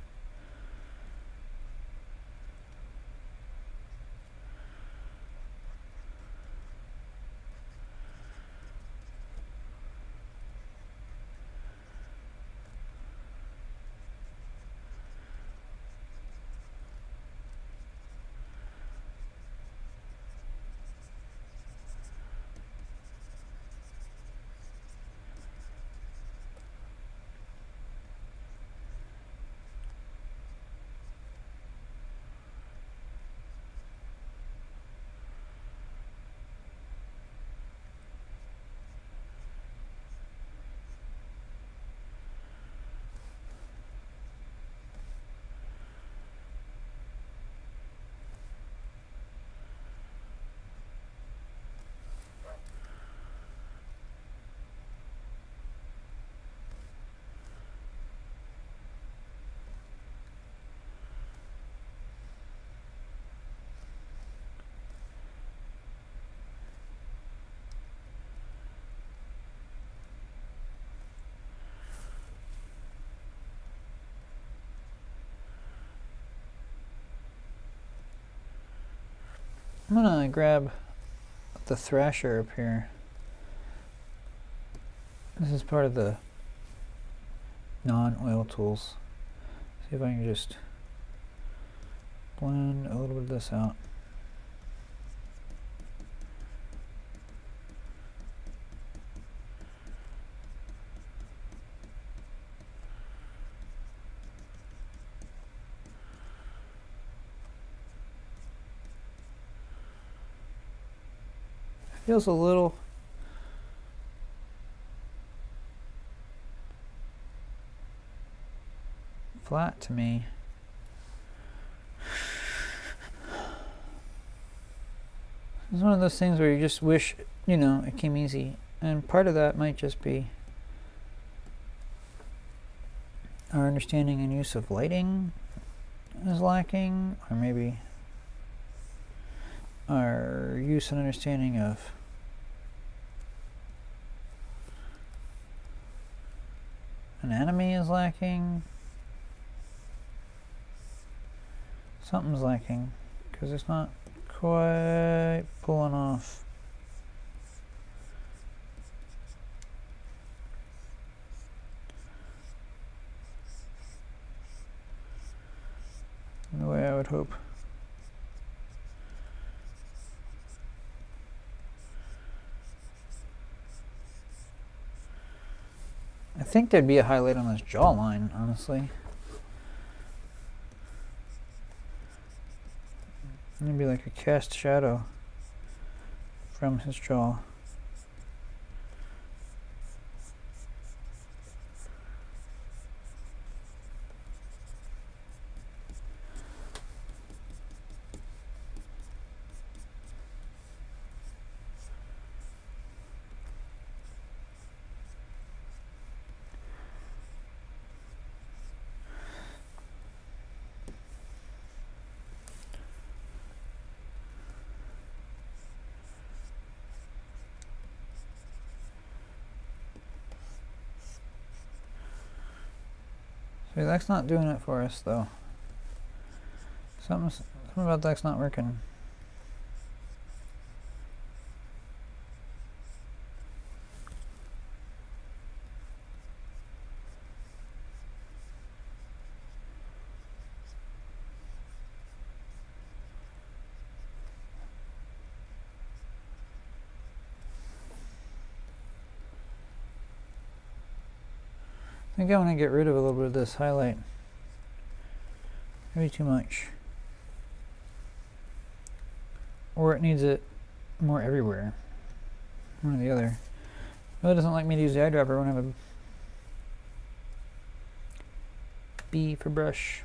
I'm gonna grab the thrasher up here. This is part of the non-oil tools. See if I can just blend a little bit of this out. Feels a little flat to me. It's one of those things where you just wish, you know, it came easy. And part of that might just be our understanding and use of lighting is lacking, or maybe our use and understanding of anatomy is lacking. Something's lacking because it's not quite pulling off. In the way I would hope. I think there'd be a highlight on his jawline, honestly. Maybe like a cast shadow from his jaw. See, that's not doing it for us, though. Something about that's not working. I think I want to get rid of a little bit of this highlight. Maybe too much. Or it needs it more everywhere. One or the other. It really doesn't like me to use the eyedropper when I have a B for brush.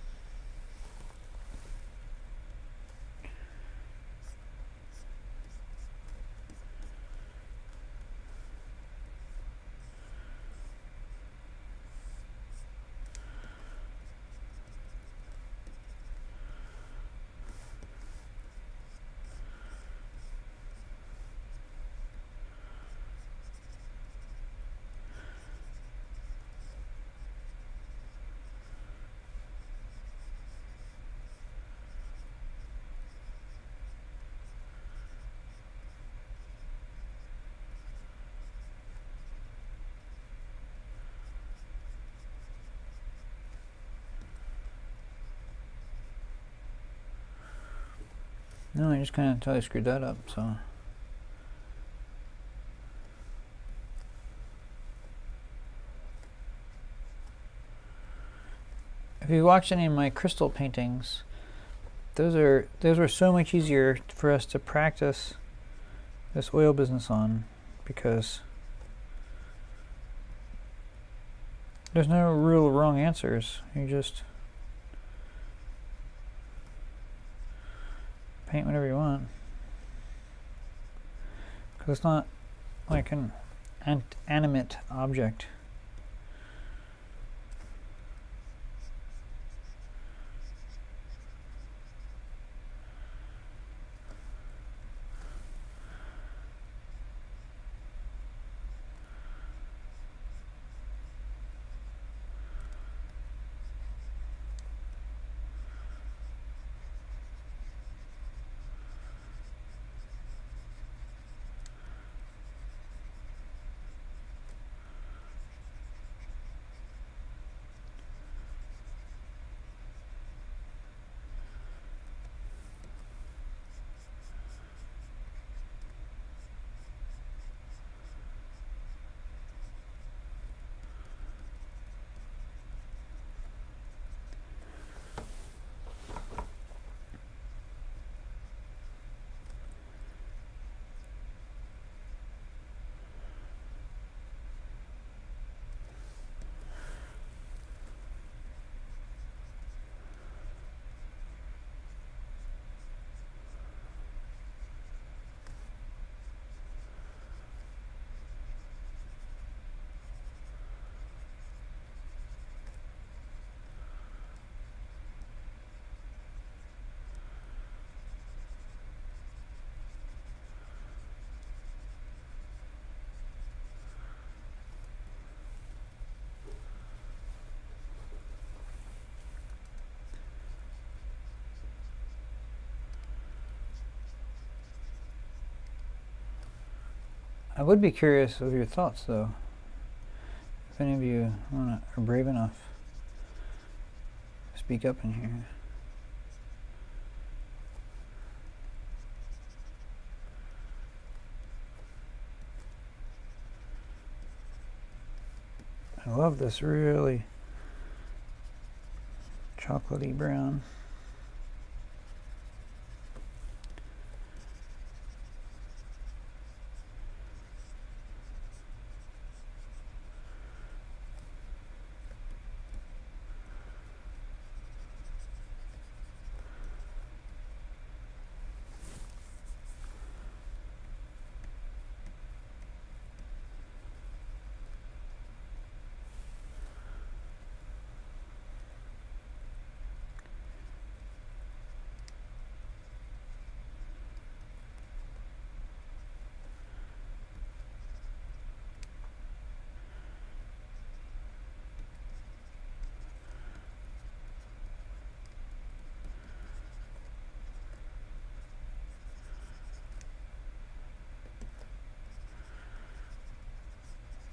No, I just kind of totally screwed that up, so. If you watch any of my crystal paintings, those were so much easier for us to practice this oil business on, because there's no real wrong answers. You just paint whatever you want, because it's not like an animate object. I would be curious of your thoughts, though. If any of you are brave enough to speak up in here. I love this really chocolatey brown.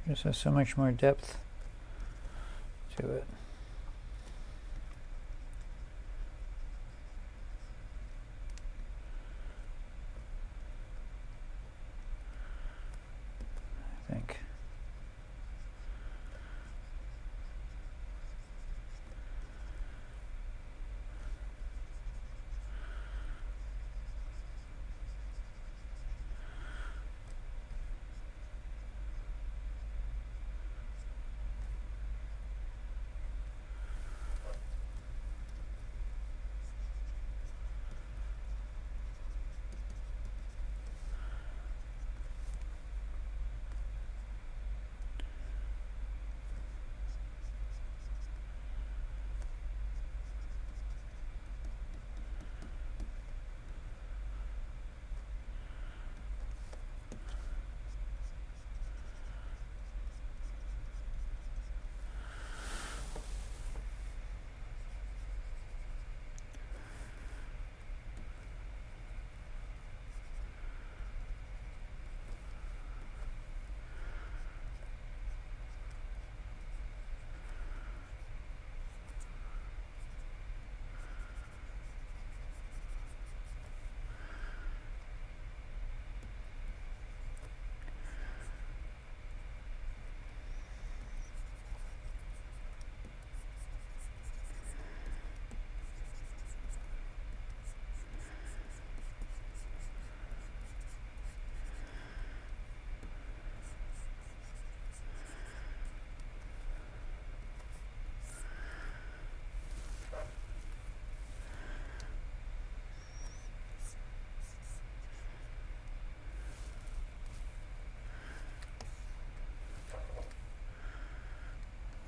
Just has so much more depth to it. I think.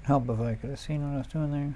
Help if I could have seen what I was doing there.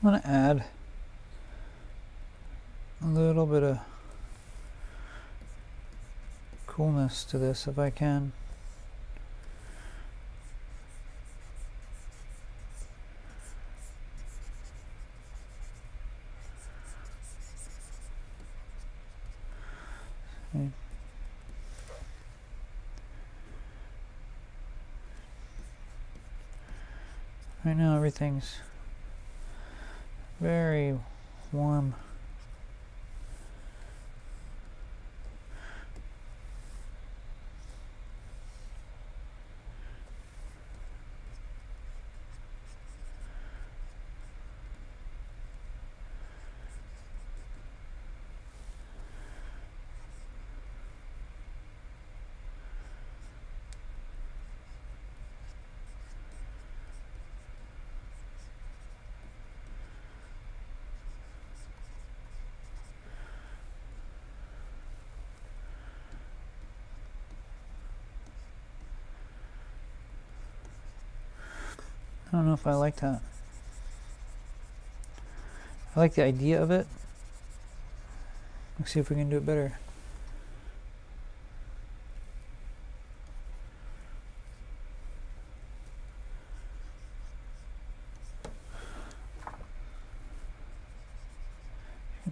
I'm going to add a little bit of coolness to this if I can. Okay. Right now everything's very warm. I don't know if I like that. I like the idea of it. Let's see if we can do it better.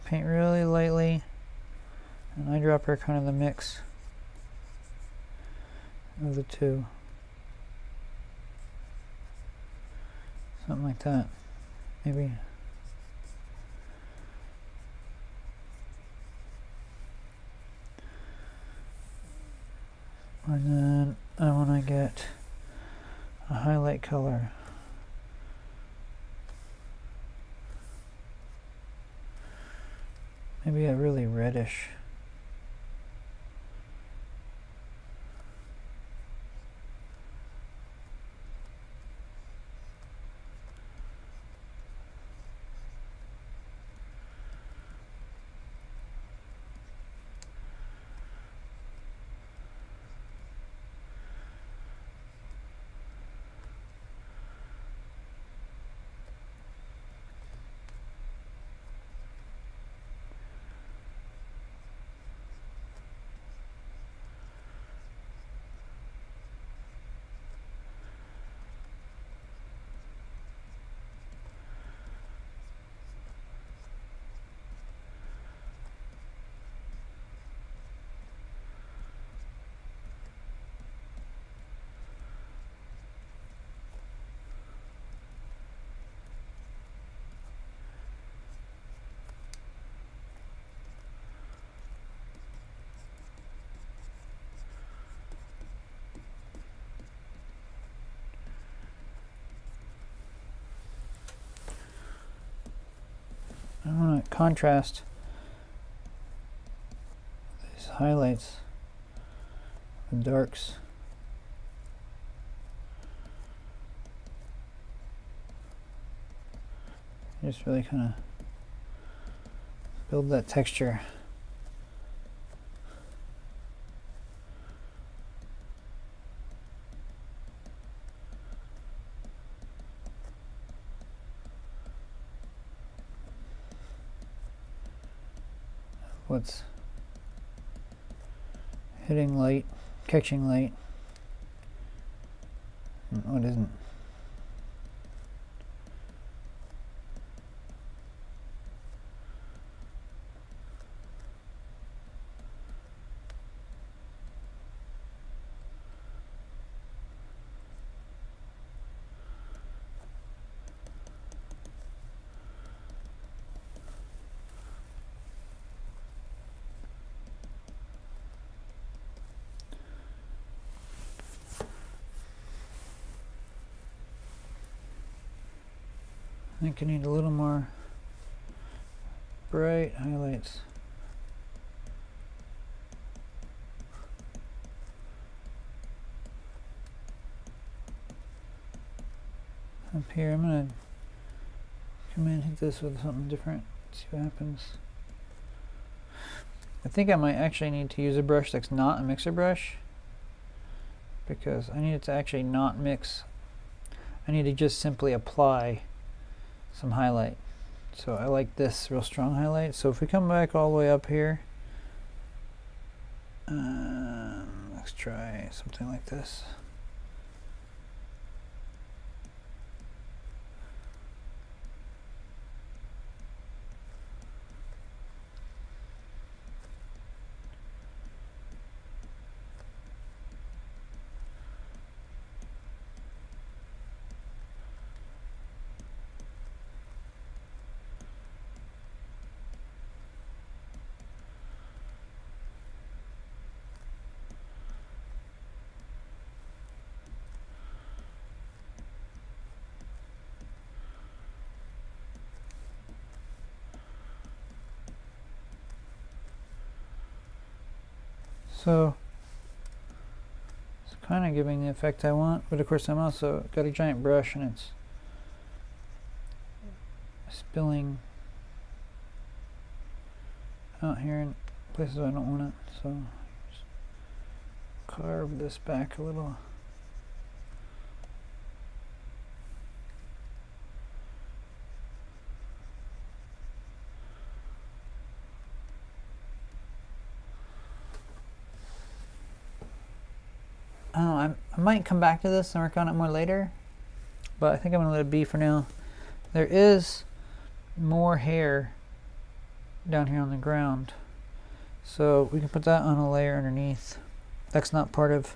Paint really lightly, and eyedropper kind of the mix of the two. Something like that, maybe. And then I want to get a highlight color. Maybe a really reddish. I want to contrast these highlights with darks. Just really kind of build that texture. What's hitting light, catching light, and what isn't. I think I need a little more bright highlights. Up here, I'm going to come in and hit this with something different, see what happens. I think I might actually need to use a brush that's not a mixer brush, because I need it to actually not mix. I need to just simply apply some highlight So I like this real strong highlight. So if we come back all the way up here, let's try something like this. So it's kind of giving the effect I want, but of course I'm also got a giant brush and it's spilling out here in places I don't want it. So just carve this back a little. I don't know, I might come back to this and work on it more later, but I think I'm going to let it be for now. There is more hair down here on the ground, so we can put that on a layer underneath. That's not part of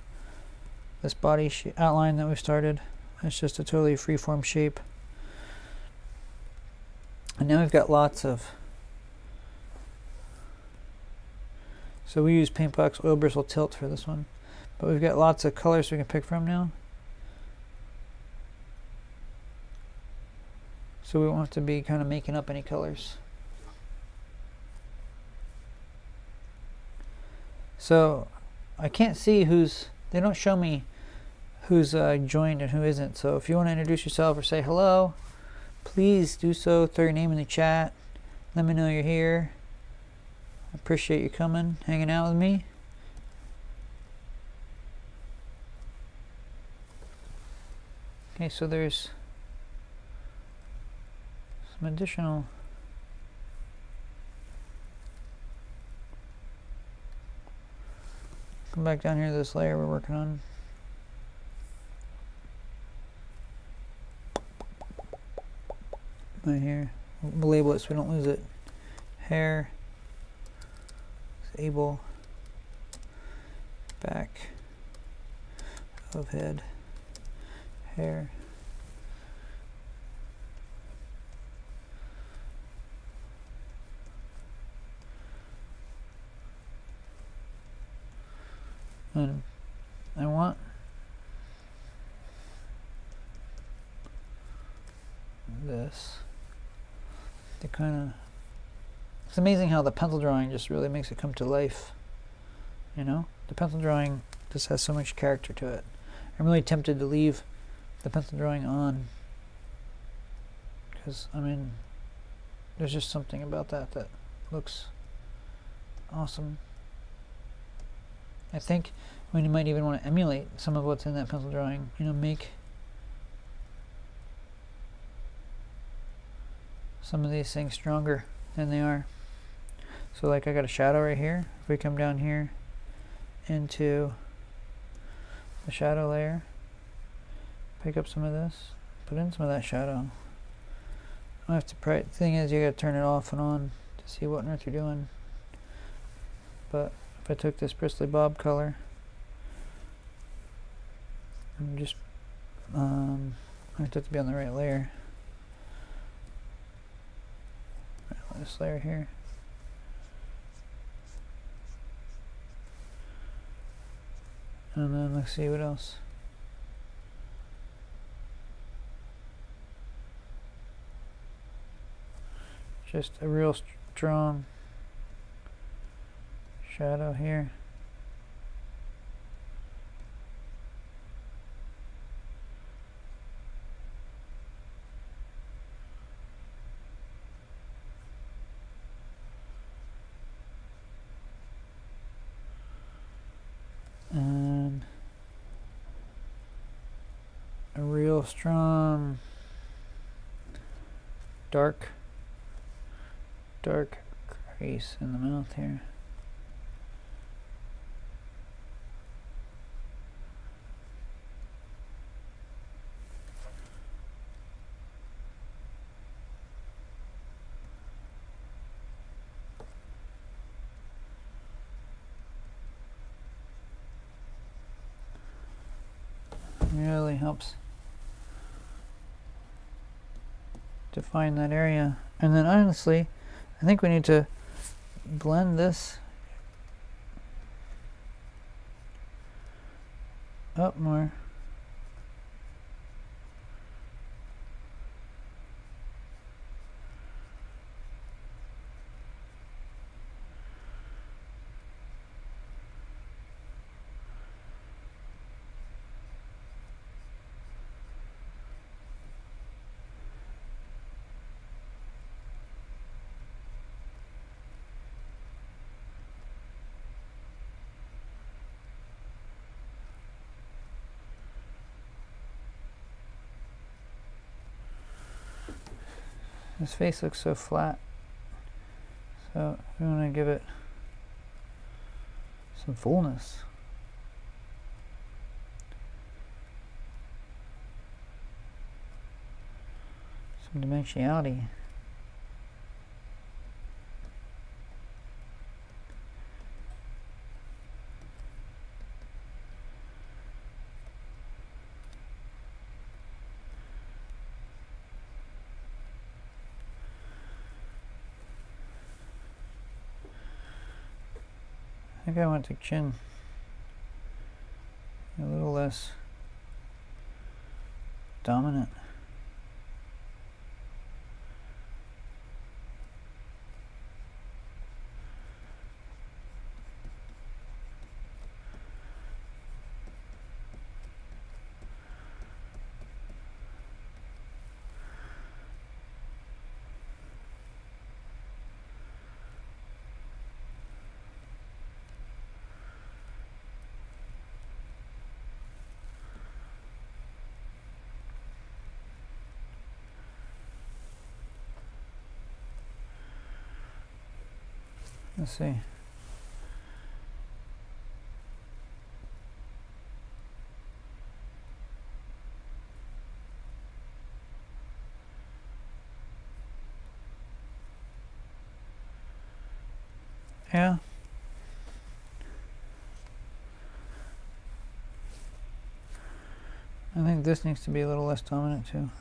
this body outline that we started. It's just a totally freeform shape. And now we've got lots of, so we use Paintbox Oil Bristle Tilt for this one. But we've got lots of colors we can pick from now. So we won't have to be kind of making up any colors. So I can't see who's, they don't show me who's joined and who isn't. So if you want to introduce yourself or say hello, please do so. Throw your name in the chat. Let me know you're here. I appreciate you coming, hanging out with me. Okay, so there's some additional come back down here to this layer we're working on. Right here. We'll label it so we don't lose it. Hair, disable, back of head. Hair. And I want this to kind of, it's amazing how the pencil drawing just really makes it come to life. You know, the pencil drawing just has so much character to it. I'm really tempted to leave the pencil drawing on because, I mean, there's just something about that that looks awesome. I think we might even want to emulate some of what's in that pencil drawing, you know, make some of these things stronger than they are. So like I got a shadow right here. If we come down here into the shadow layer, pick up some of this, put in some of that shadow. I have to the thing is you gotta turn it off and on to see what on earth you're doing. But if I took this bristly bob color and just I have to be on the right layer. Right, this layer here. And then let's see what else. Just a real strong shadow here. And a real strong dark dark crease in the mouth here. Really helps define that area. And then honestly, I think we need to blend this up more. His face looks so flat, so we want to give it some fullness. Some dimensionality. I think I want the chin a little less dominant. Let's see. Yeah. I think this needs to be a little less dominant too.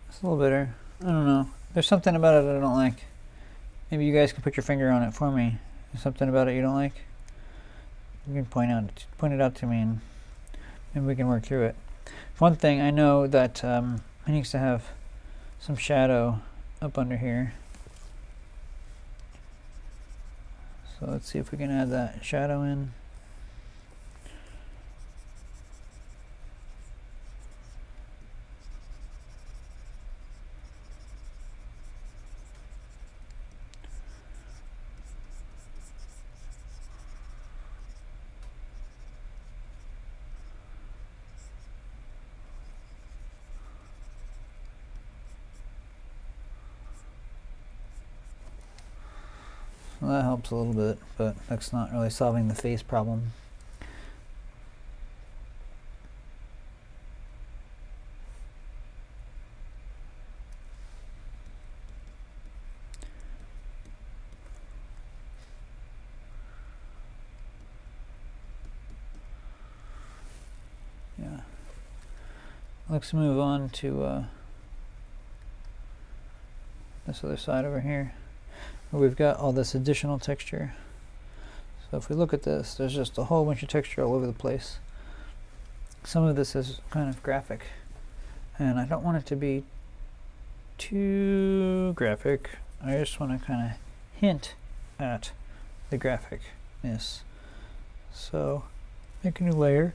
It's a little bitter. I don't know. There's something about it I don't like. Maybe you guys can put your finger on it for me. There's something about it you don't like? You can point it out to me, and maybe we can work through it. For one thing, I know that it needs to have some shadow up under here. So let's see if we can add that shadow in. Well, that helps a little bit, but that's not really solving the face problem. Yeah. Let's move on to this other side over here, where we've got all this additional texture. So if we look at this, there's just a whole bunch of texture all over the place. Some of this is kind of graphic, and I don't want it to be too graphic. I just want to kind of hint at the graphicness. So make a new layer,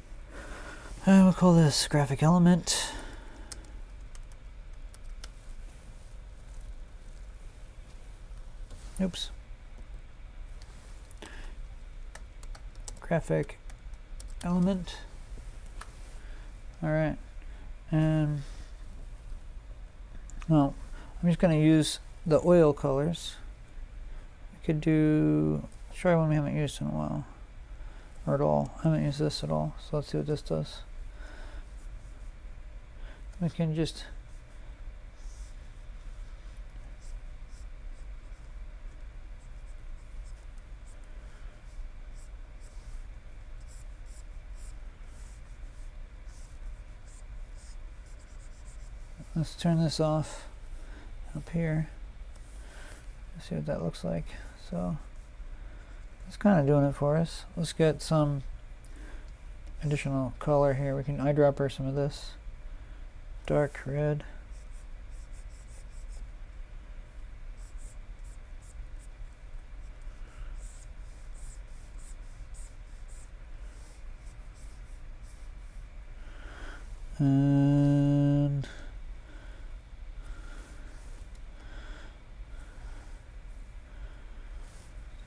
and we'll call this graphic element. Oops. Graphic element. All right, and well, I'm just going to use the oil colors. I could do, let's try one we haven't used in a while, or at all. I haven't used this at all, so let's see what this does. We can just let's turn this off up here. Let's see what that looks like. So it's kind of doing it for us. Let's get some additional color here. We can eyedropper some of this dark red.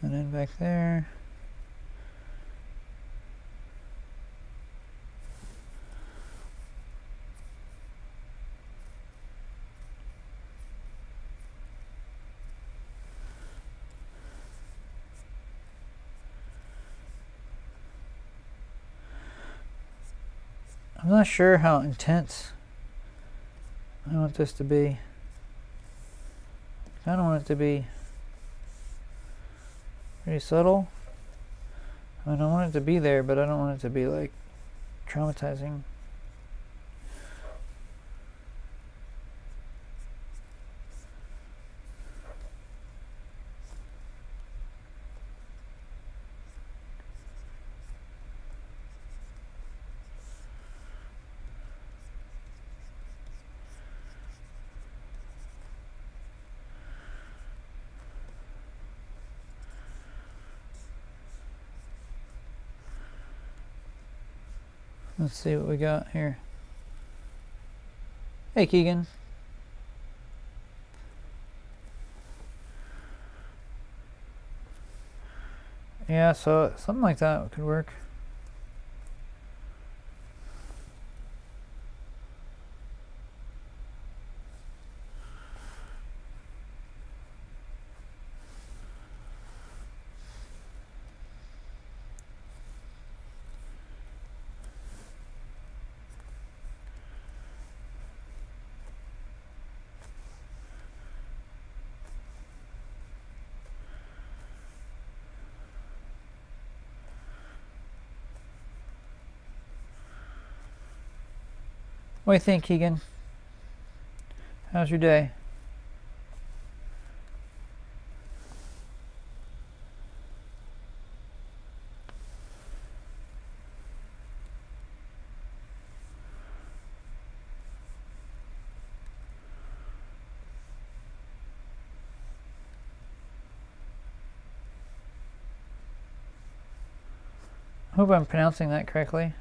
And then back there. I'm not sure how intense I want this to be. I kind of want it to be pretty subtle. I mean, I want it to be there, but I don't want it to be like traumatizing. Let's see what we got here. Hey, Keegan. Yeah, so something like that could work. What do you think, Keegan? How's your day? I hope I'm pronouncing that correctly.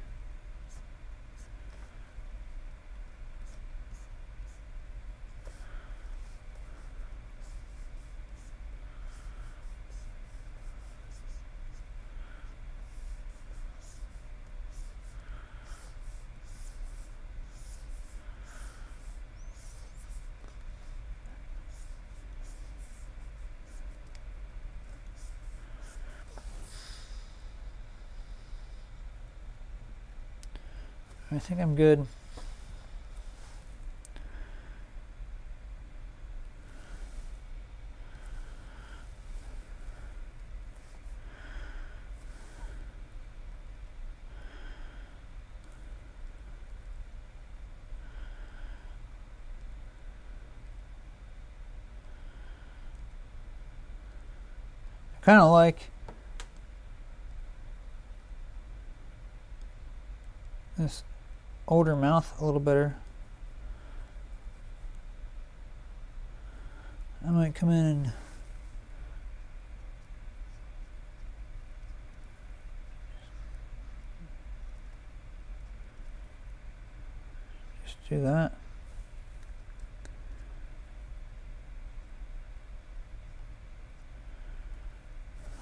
I think I'm good. Kind of like this older mouth a little better. I might come in and just do that.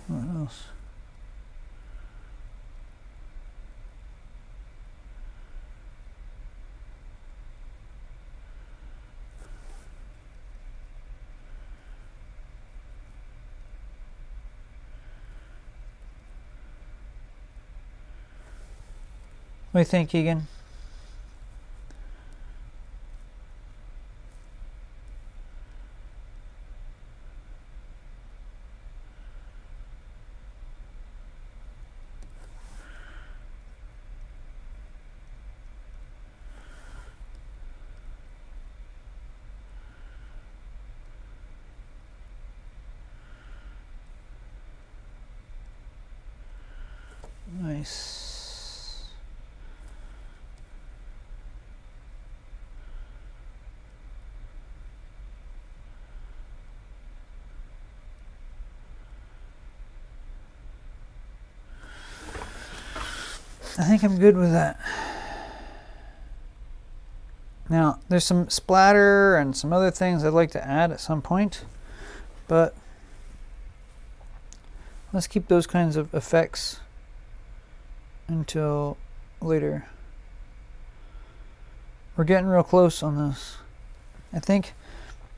What else? What do you think, Keegan? Nice. I think I'm good with that. Now, there's some splatter and some other things I'd like to add at some point, but let's keep those kinds of effects until later. We're getting real close on this. I think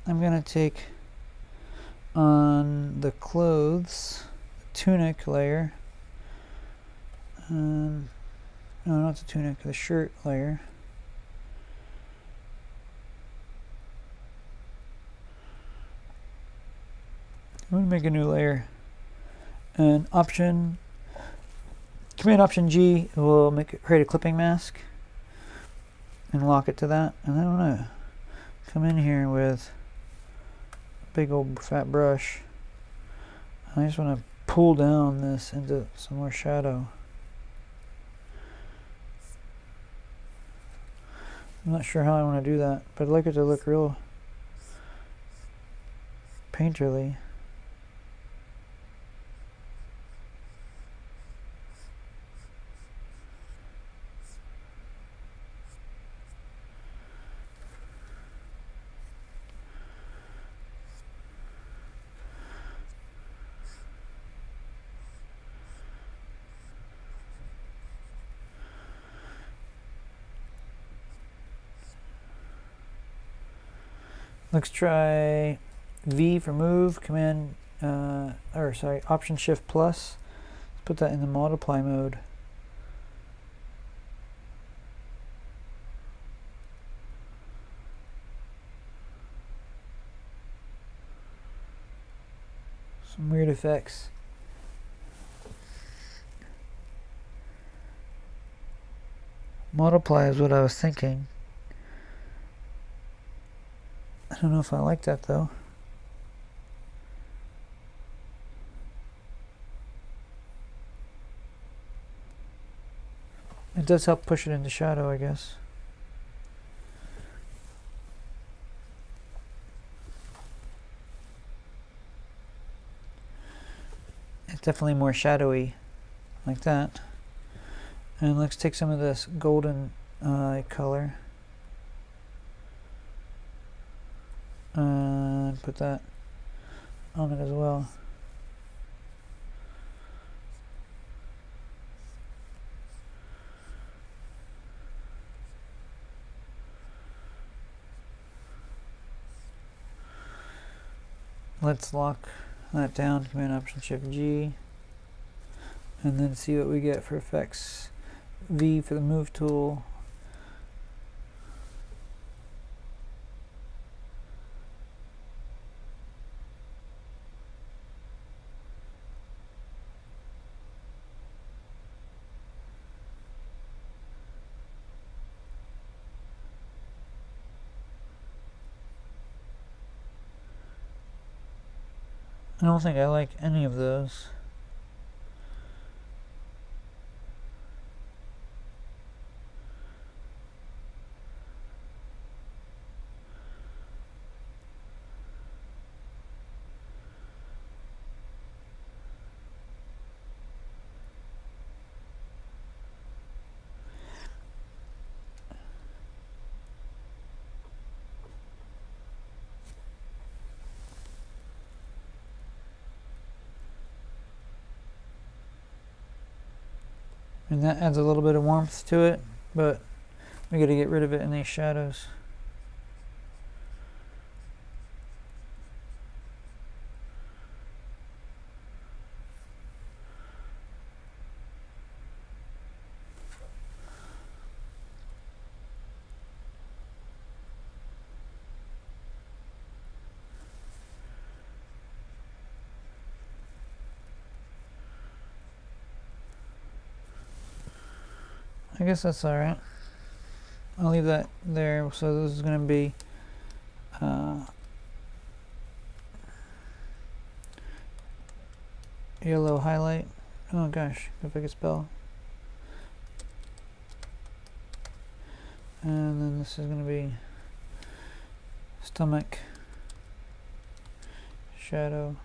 I'm going to take on the clothes, the tunic layer, no, not the tunic, the shirt layer. I'm going to make a new layer, and Command Option G will create a clipping mask and lock it to that. And then I'm going to come in here with a big old fat brush. I just want to pull down this into some more shadow. I'm not sure how I want to do that, but I'd like it to look real painterly. Let's try V for move, Option Shift plus. Let's put that in the multiply mode. Some weird effects. Multiply is what I was thinking. I don't know if I like that though. It does help push it into shadow, I guess. It's definitely more shadowy, like that. And let's take some of this golden color and put that on it as well. Let's lock that down, Command Option Shift G, and then see what we get for effects. V for the move tool, I don't think I like any of those. And that adds a little bit of warmth to it, but we got to get rid of it in these shadows. I guess that's alright. I'll leave that there. So this is going to be yellow highlight. Oh gosh, if I could spell. And then this is going to be stomach shadow.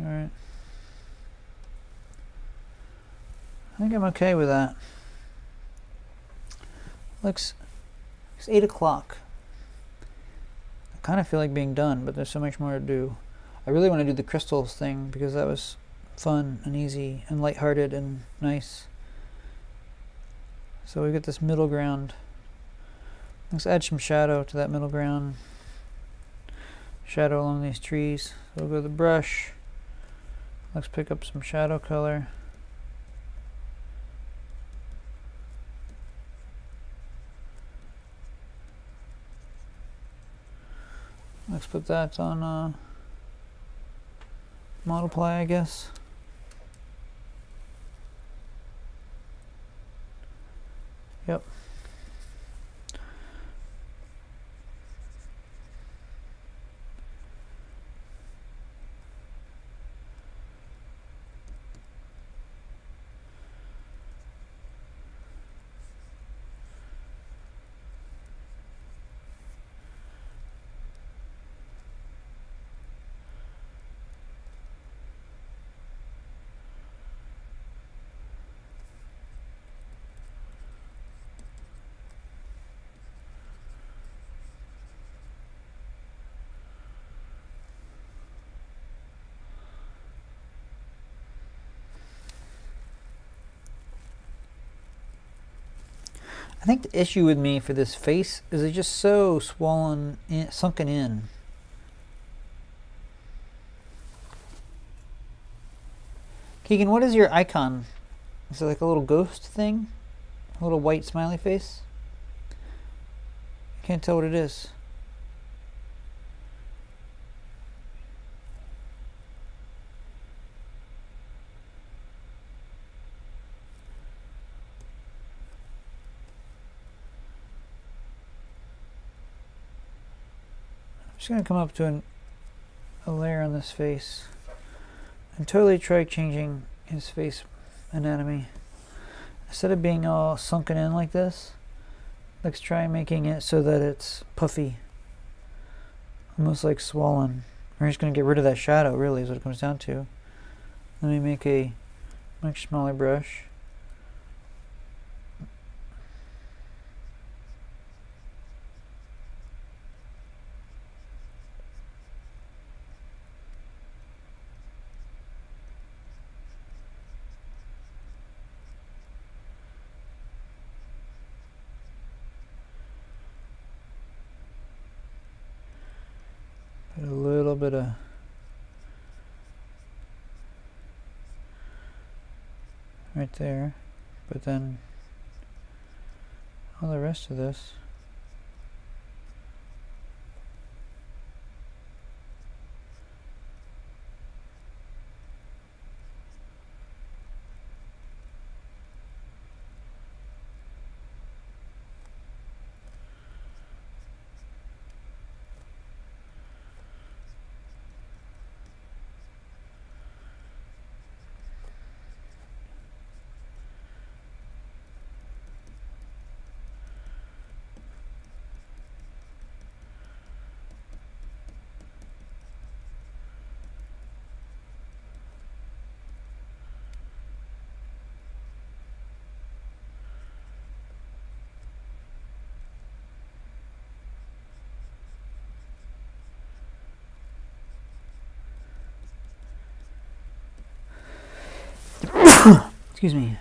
Alright. I think I'm okay with that. It's 8 o'clock. I kind of feel like being done, but there's so much more to do. I really want to do the crystals thing because that was fun and easy and lighthearted and nice. So we get this middle ground. Let's add some shadow to that middle ground. Shadow along these trees. So we'll go to the brush. Let's pick up some shadow color. Let's put that on multiply, I guess. Yep. I think the issue with me for this face is it's just so swollen, sunken in. Keegan, what is your icon? Is it like a little ghost thing? A little white smiley face? I can't tell what it is. I'm just going to come up to a layer on this face and totally try changing his face anatomy. Instead of being all sunken in like this, let's try making it so that it's puffy, almost like swollen. We're just going to get rid of that shadow, really, is what it comes down to. Let me make a much smaller brush. Put a little bit of right there, but then all the rest of this Excuse me.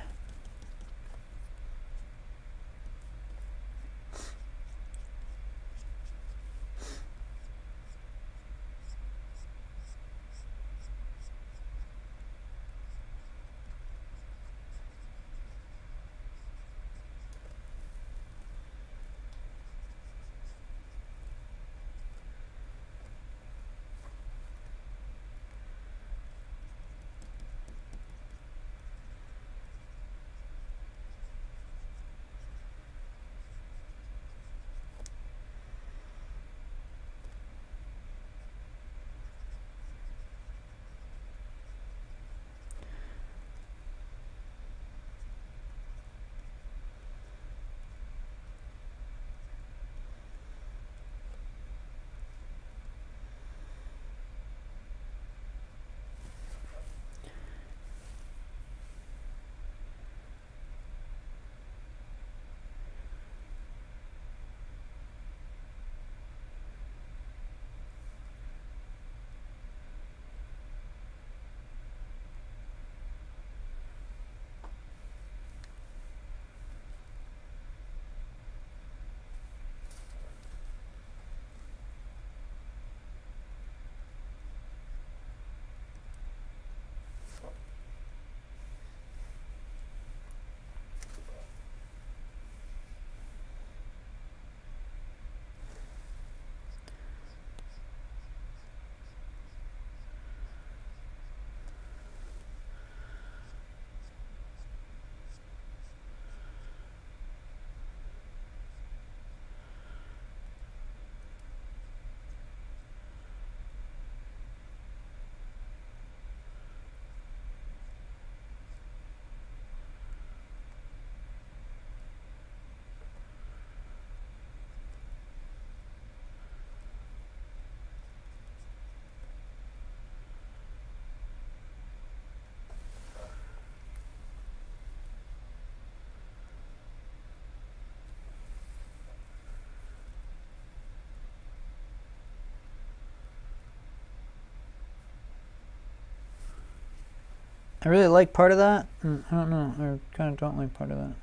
I really like part of that. I don't know. I kind of don't like part of that.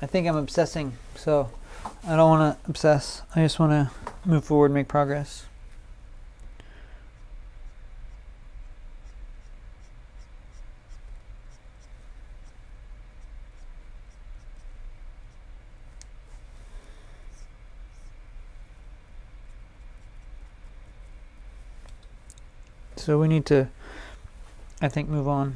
I think I'm obsessing, so I don't want to obsess. I just want to move forward, make progress. So we need to, I think, move on.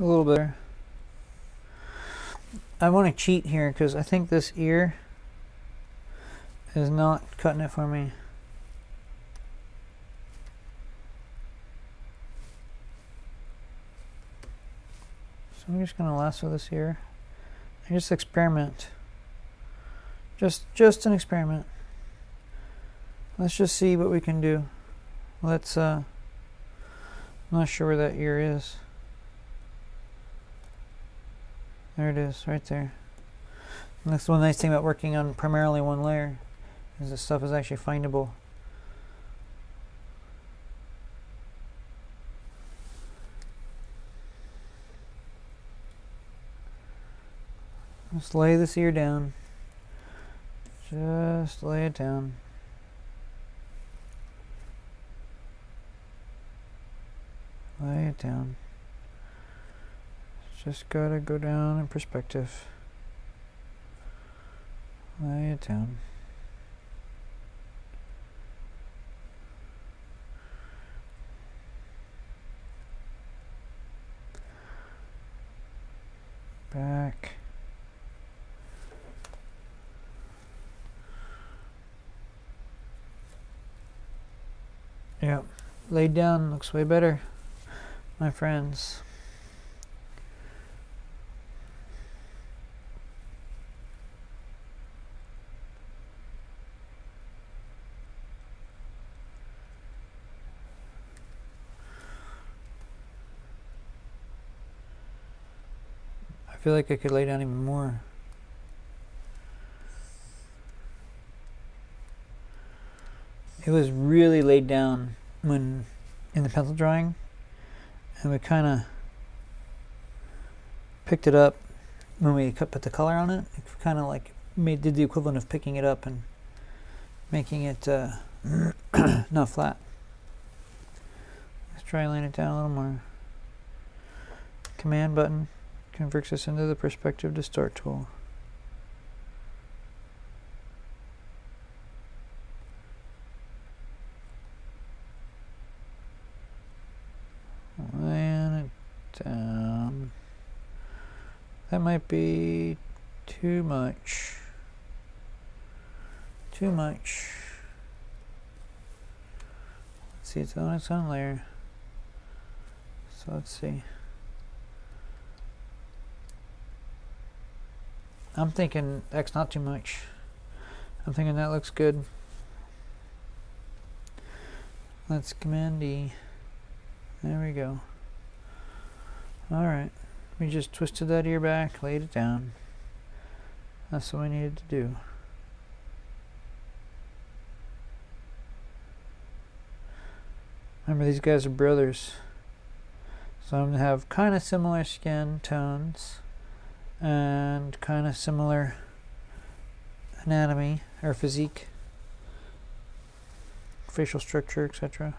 A little bit. I want to cheat here because I think this ear is not cutting it for me. So I'm just going to lasso this here and just experiment. Just an experiment. Let's just see what we can do. Let's I'm not sure where that ear is. There it is, right there. And that's one nice thing about working on primarily one layer, is this stuff is actually findable. Just lay this ear down. Just lay it down. Lay it down. Just gotta go down in perspective. Lay it down. Back. Yep, laid down looks way better, my friends. I feel like I could lay down even more. It was really laid down when in the pencil drawing, and we kind of picked it up when we put the color on it. It kind of like did the equivalent of picking it up and making it not flat. Let's try laying it down a little more. Command button converts us into the perspective distort tool. Laying it down. That might be too much. Too much. Let's see, it's on its own layer. So let's see. I'm thinking that's not too much. I'm thinking that looks good. Let's Command D. There we go. Alright. We just twisted that ear back, laid it down. That's what we needed to do. Remember, these guys are brothers. So I'm going to have kind of similar skin tones and kind of similar anatomy or physique, facial structure, etc.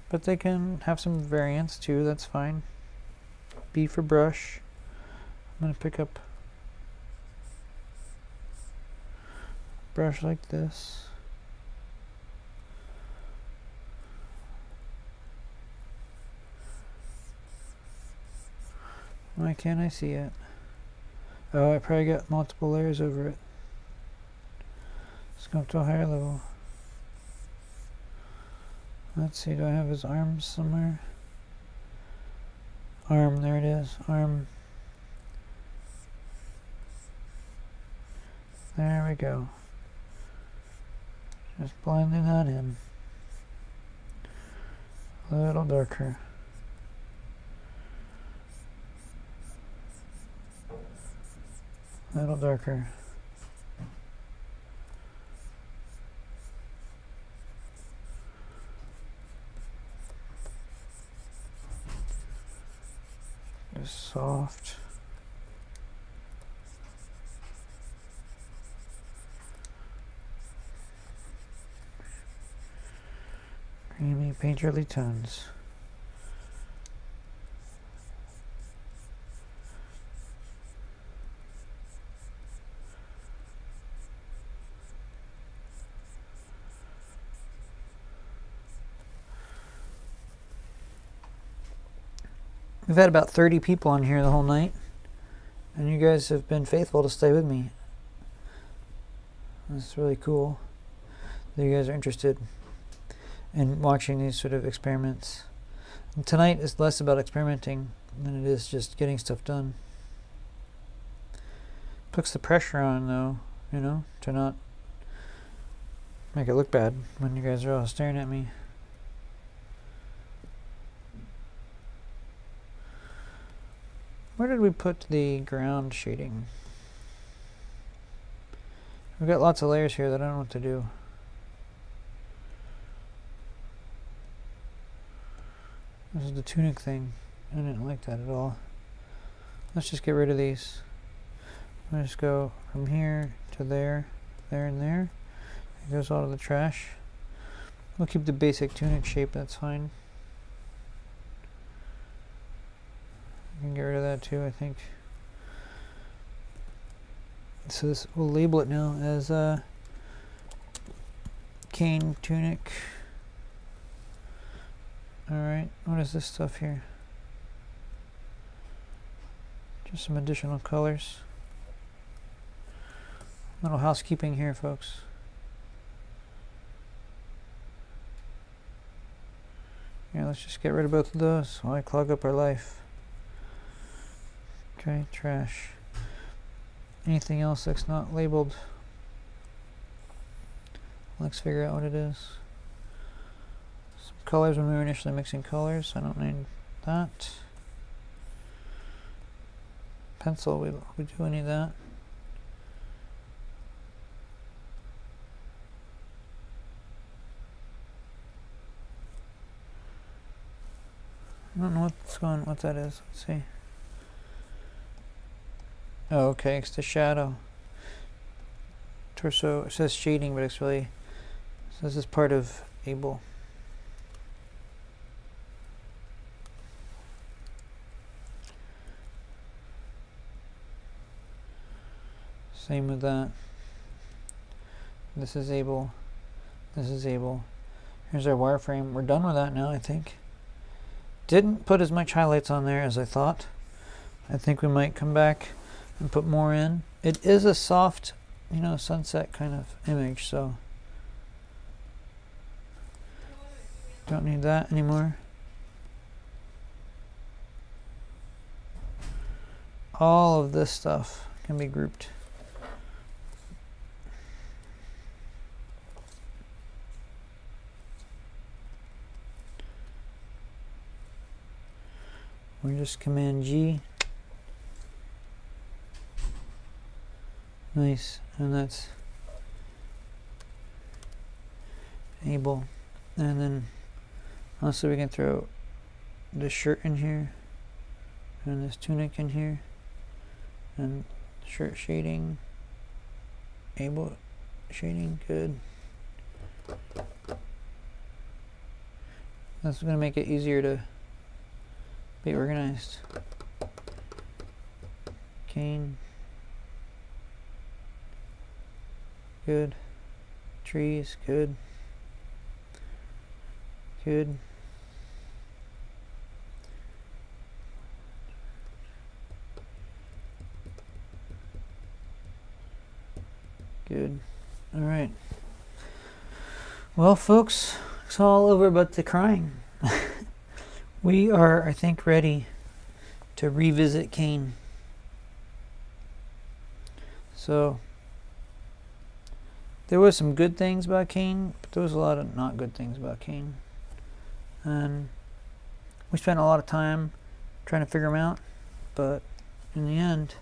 But they can have some variance too, that's fine. B for brush. I'm going to pick up brush like this. Why can't I see it? Oh, I probably got multiple layers over it. Let's go up to a higher level. Let's see, do I have his arms somewhere? Arm, there it is. Arm. There we go. Just blending that in. A little darker. A little darker. Just soft. Creamy painterly tones. We've had about 30 people on here the whole night, and you guys have been faithful to stay with me. That's really cool that you guys are interested in watching these sort of experiments. And tonight is less about experimenting than it is just getting stuff done. Puts the pressure on, though, you know, to not make it look bad when you guys are all staring at me. Where did we put the ground shading? We've got lots of layers here that I don't know what to do. This is the tunic thing. I didn't like that at all. Let's just get rid of these. I'll just go from here to there, there and there. It goes all to the trash. We'll keep the basic tunic shape, that's fine. I can get rid of that too, I think. So this, we'll label it now as Cain tunic. Alright, what is this stuff here? Just some additional colors. Little housekeeping here, folks. Yeah, let's just get rid of both of those while I clog up our life. Okay, trash. Anything else that's not labeled? Let's figure out what it is. Some colors when we were initially mixing colors. I don't need that. Pencil, we do need that. I don't know what that is. Let's see. Oh, okay, it's the shadow. Torso, it says shading, but it's really, so this is part of Able. Same with that. This is Able. This is Able. Here's our wireframe. We're done with that now, I think. Didn't put as much highlights on there as I thought. I think we might come back and put more in. It is a soft, you know, sunset kind of image, so don't need that anymore. All of this stuff can be grouped. We just Command G. Nice, and that's Able. And then also we can throw this shirt in here, and this tunic in here, and shirt shading, Able shading, good. That's going to make it easier to be organized. Cain. Good. Trees, good. Good. Good. All right. Well, folks, it's all over but the crying. We are, I think, ready to revisit Cain. So, there was some good things about Cain, but there was a lot of not good things about Cain. And we spent a lot of time trying to figure him out, but in the end,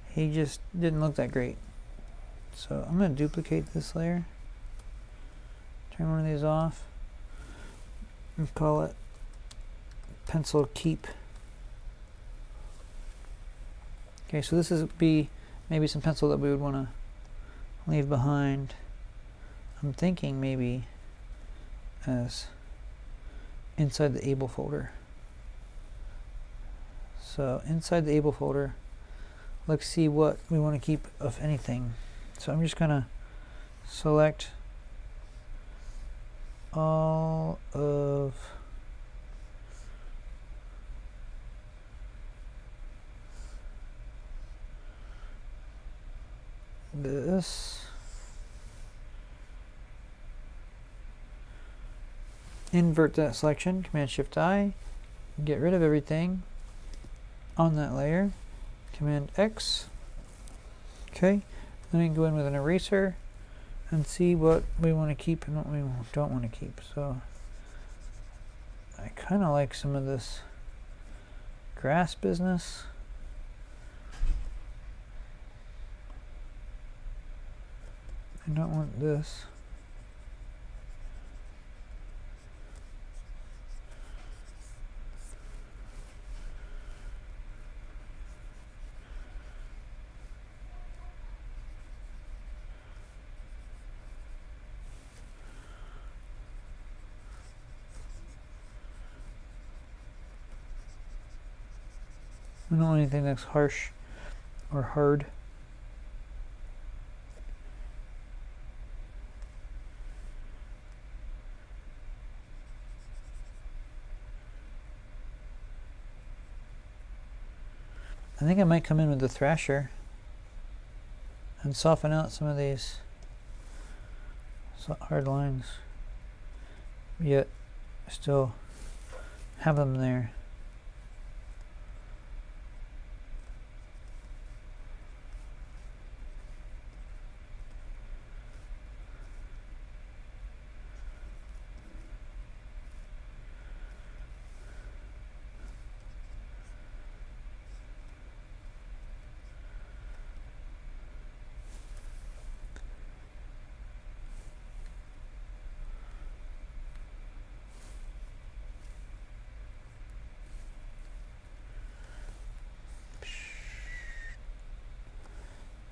he just didn't look that great. So I'm going to duplicate this layer, turn one of these off, and call it pencil keep. Okay, so this is maybe some pencil that we would want to leave behind. I'm thinking maybe as inside the Able folder. So inside the Able folder, let's see what we want to keep of anything. So I'm just going to select all of this, invert that selection, Command Shift I, get rid of everything on that layer, Command X. Okay, then we can go in with an eraser and see what we want to keep and what we don't want to keep. So I kind of like some of this grass business. I don't want this. I don't want anything that's harsh or hard. I think I might come in with the thrasher and soften out some of these hard lines, yet still have them there.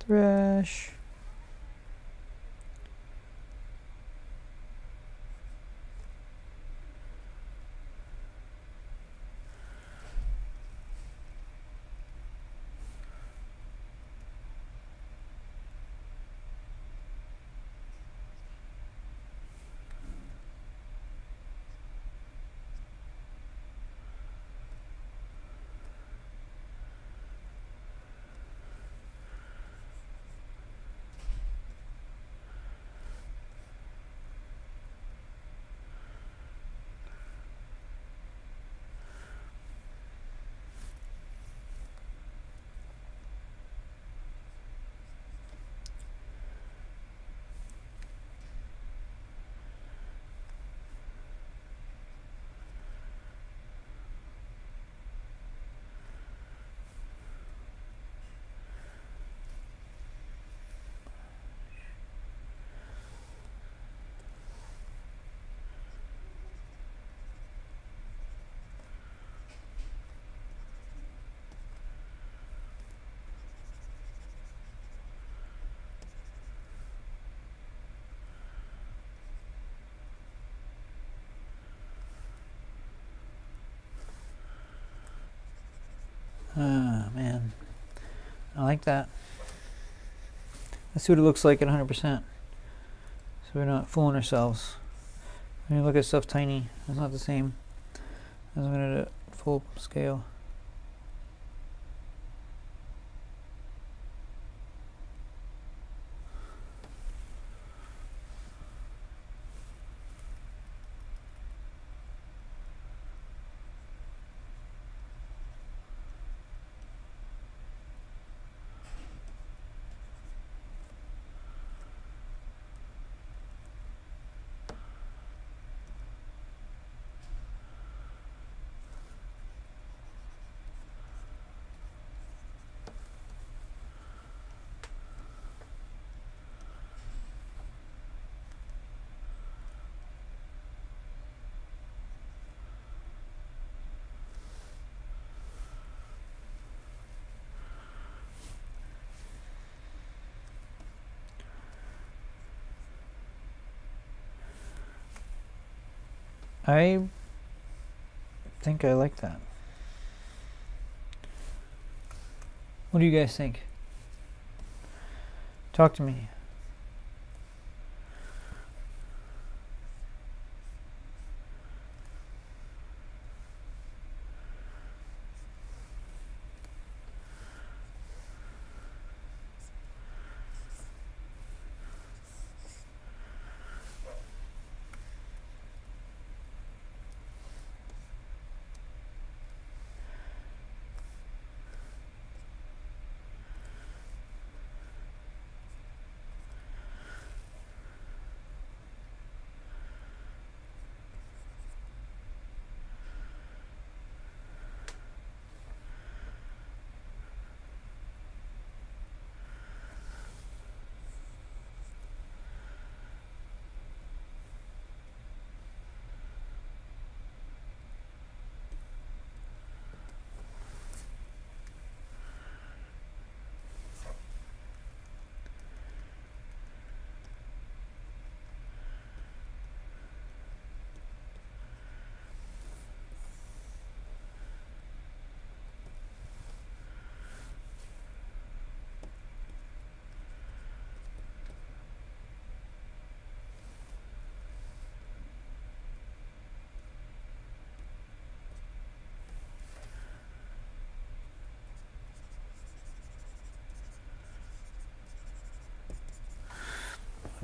Thrash. Ah, man. I like that. Let's see what it looks like at 100%. So we're not fooling ourselves. When you look at stuff tiny, it's not the same as when at full scale. I think I like that. What do you guys think? Talk to me.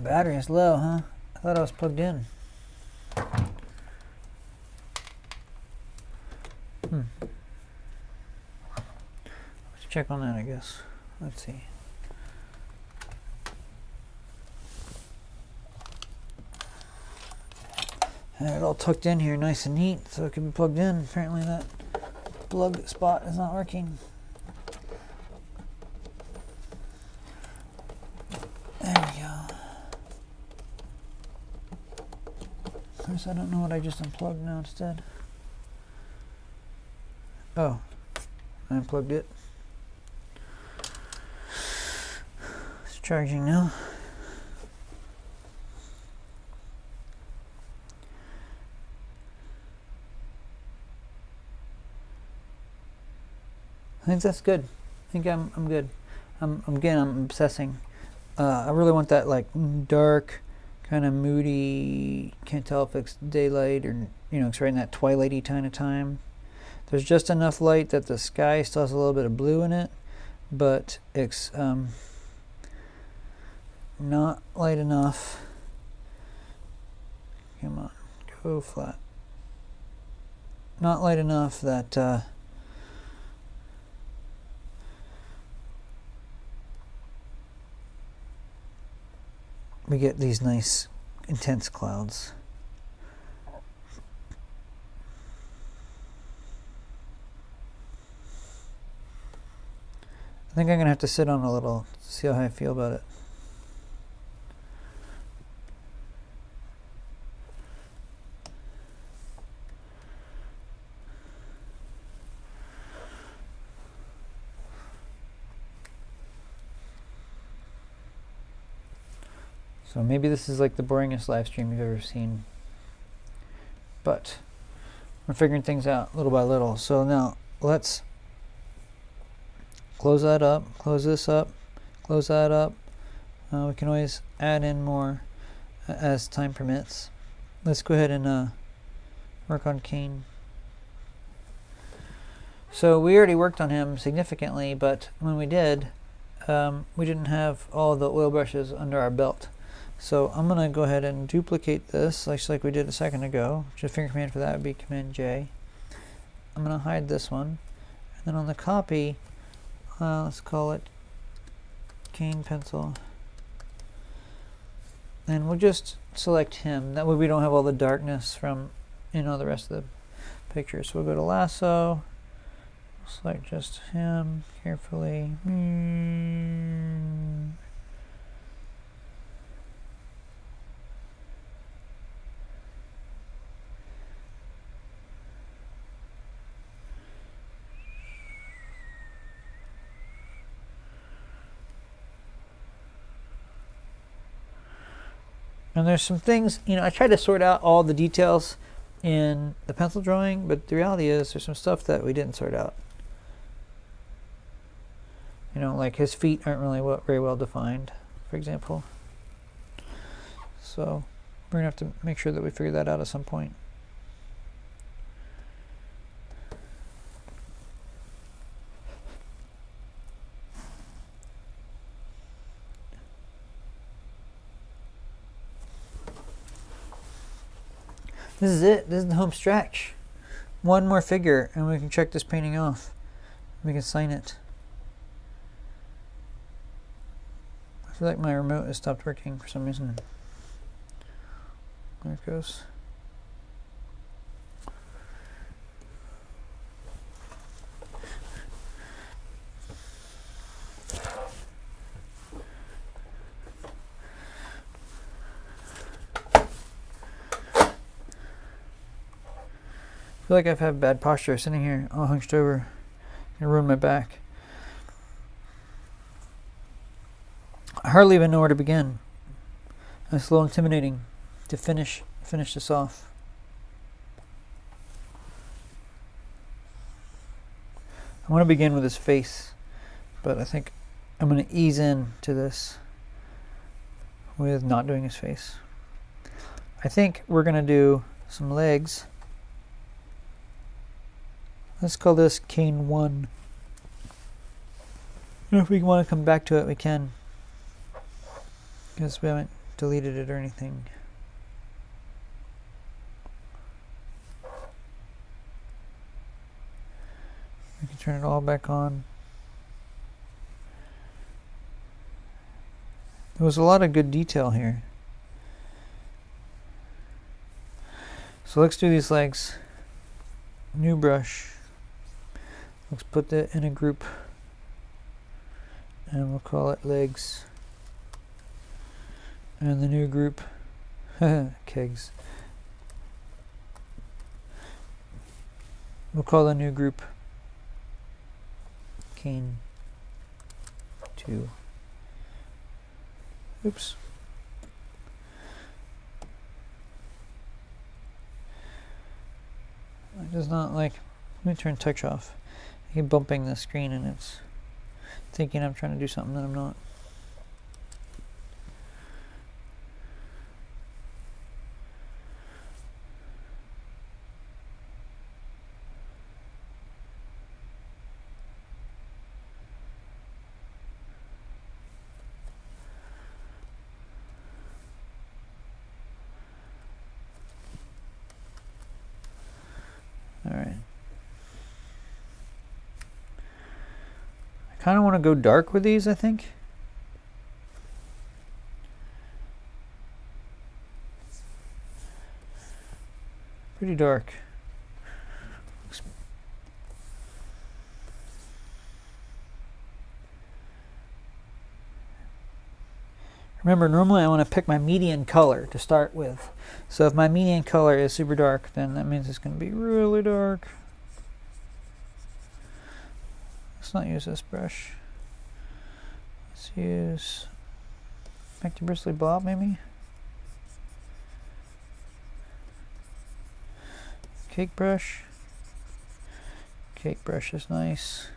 Battery is low, huh? I thought I was plugged in. Let's check on that, I guess. Let's see. I have it all tucked in here nice and neat so it can be plugged in. Apparently that plug spot is not working. There we go. Of course, I don't know what I just unplugged now instead. Oh, I unplugged it. It's charging now. I think that's good. I think I'm good. I'm obsessing. I really want that like dark, kind of moody. Can't tell if it's daylight or it's right in that twilighty kind of time. There's just enough light that the sky still has a little bit of blue in it, but it's not light enough. Come on, go flat. Not light enough that we get these nice intense clouds. I think I'm gonna have to sit on a little to see how I feel about it. So maybe this is like the boringest live stream you've ever seen, but we're figuring things out little by little. So now let's close that up, close this up, close that up. We can always add in more as time permits. Let's go ahead and work on Cain. So we already worked on him significantly, but when we did, we didn't have all the oil brushes under our belt. So I'm going to go ahead and duplicate this, like we did a second ago. Just finger command for that would be Command J. I'm going to hide this one. And then on the copy, let's call it Cain pencil. And we'll just select him. That way we don't have all the darkness from the rest of the picture. So we'll go to lasso, select just him carefully. And there's some things, I try to sort out all the details in the pencil drawing, but the reality is there's some stuff that we didn't sort out. Like his feet aren't really very well defined, for example. So we're going to have to make sure that we figure that out at some point. This is it. This is the home stretch. One more figure and we can check this painting off. We can sign it. I feel like my remote has stopped working for some reason. There it goes. I feel like I've had bad posture sitting here all hunched over. Gonna ruin my back. I hardly even know where to begin. It's a little intimidating to finish this off. I want to begin with his face, but I think I'm going to ease in to this with not doing his face. I think we're going to do some legs. Let's call this Cain 1. And if we want to come back to it, we can, because we haven't deleted it or anything. We can turn it all back on. There was a lot of good detail here. So let's do these legs. New brush. Let's put that in a group. And we'll call it legs. And the new group, kegs. We'll call the new group Cain 2. Oops. It does not like, let me turn touch off. I keep bumping the screen and it's thinking I'm trying to do something that I'm not. Alright. I kind of want to go dark with these, I think. Pretty dark. Remember, normally I want to pick my median color to start with. So if my median color is super dark, then that means it's going to be really dark. Let's not use this brush. Let's use Back to Bristly Bob, maybe? Cake brush. Cake brush is nice.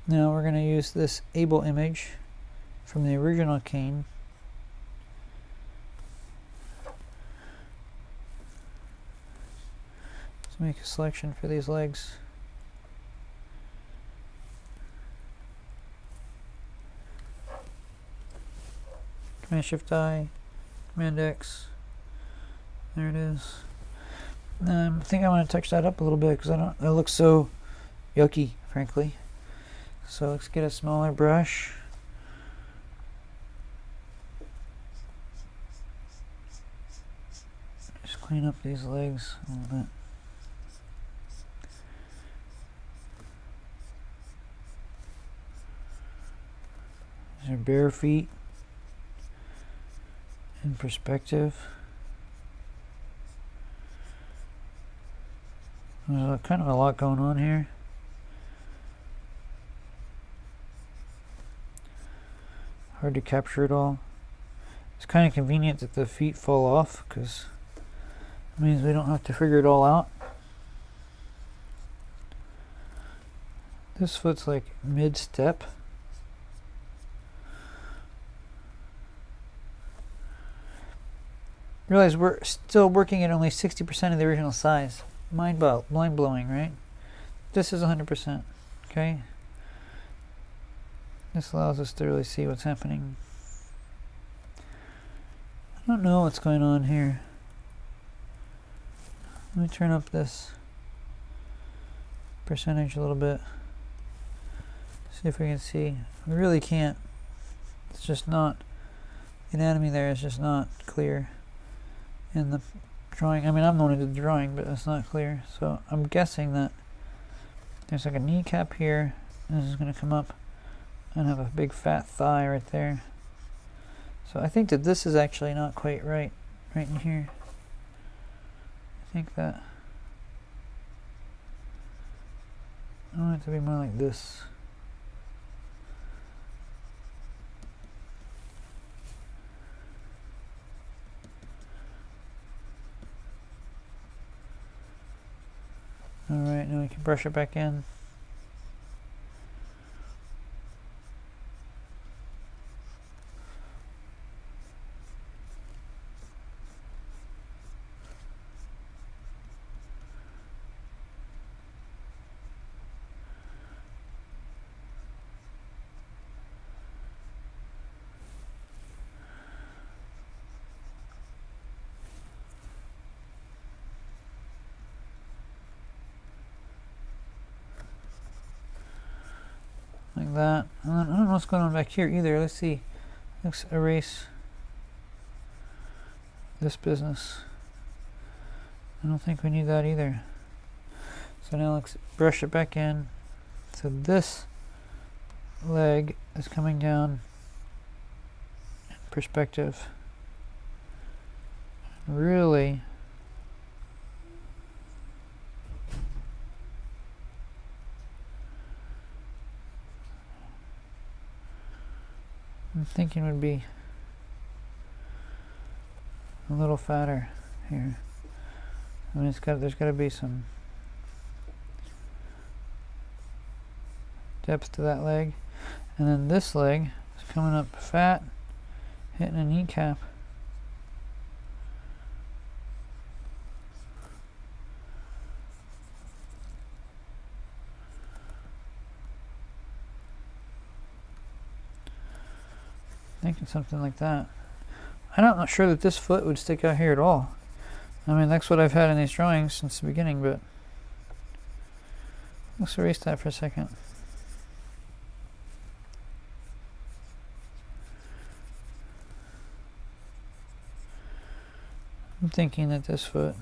Now we're going to use this able image from the original Cain. Let's make a selection for these legs. Command Shift I, Command X. There it is. I think I want to touch that up a little bit because that looks so yucky, frankly. So let's get a smaller brush. Just clean up these legs a little bit. These are bare feet in perspective. There's kind of a lot going on here. Hard to capture it all. It's kind of convenient that the feet fall off because it means we don't have to figure it all out. This foot's like mid-step. Realize we're still working at only 60% of the original size. Mind blowing, right? This is 100%. Okay. This allows us to really see what's happening. I don't know what's going on here. Let me turn up this percentage a little bit. See if we can see. We really can't. It's just not. The anatomy there is just not clear in the drawing. I mean, I'm the one who did the drawing, but it's not clear. So I'm guessing that there's like a kneecap here. This is going to come up and have a big fat thigh right there. So I think that this is actually not quite right in here. I think that I want it to be more like this. Alright, now we can brush it back in. Like that. And then, I don't know what's going on back here either. Let's see. Let's erase this business. I don't think we need that either. So now let's brush it back in. So this leg is coming down in perspective. Really I'm thinking would be a little fatter here. I mean, there's got to be some depth to that leg, and then this leg is coming up fat, hitting a kneecap. Thinking something like that. I'm not sure that this foot would stick out here at all. I mean, that's what I've had in these drawings since the beginning, but let's erase that for a second. I'm thinking that this foot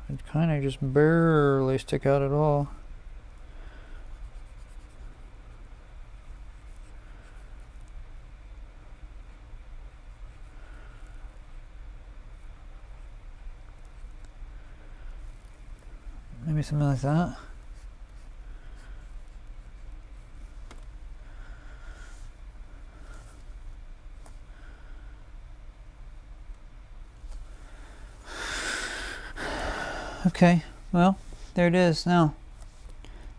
would kind of just barely stick out at all. Maybe something like that. Okay, well, there it is now.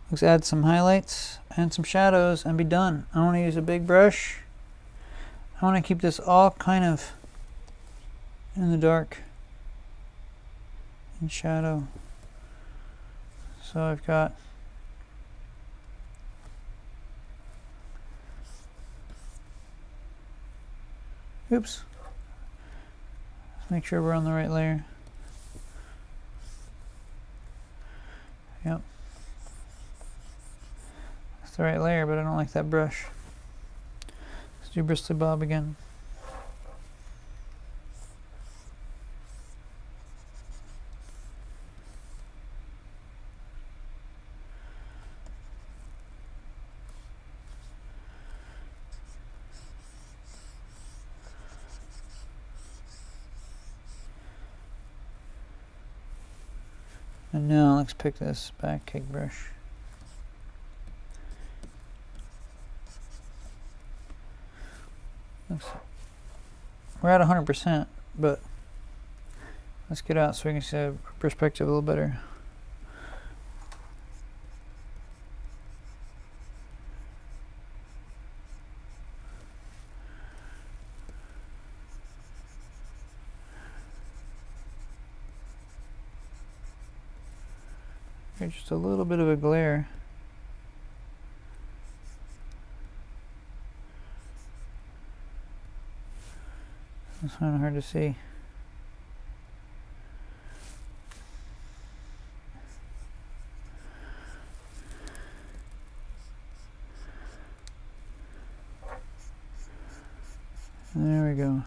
Let's add some highlights and some shadows and be done. I want to use a big brush. I want to keep this all kind of in the dark, in shadow. So I've got oops. Let's make sure we're on the right layer. Yep. That's the right layer, but I don't like that brush. Let's do Bristly Bob again. And now let's pick this back cake brush. We're at 100%, but let's get out so we can see a perspective a little better. Just a little bit of a glare. It's kind of hard to see. There we go.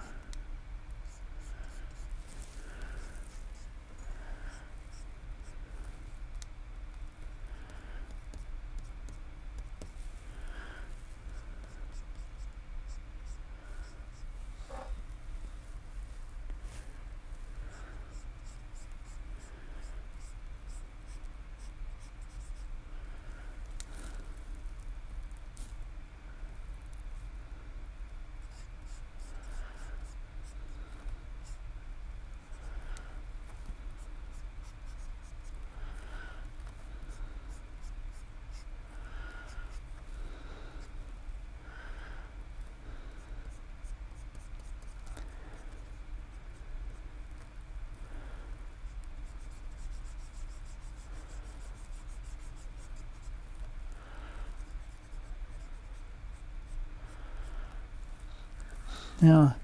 Now,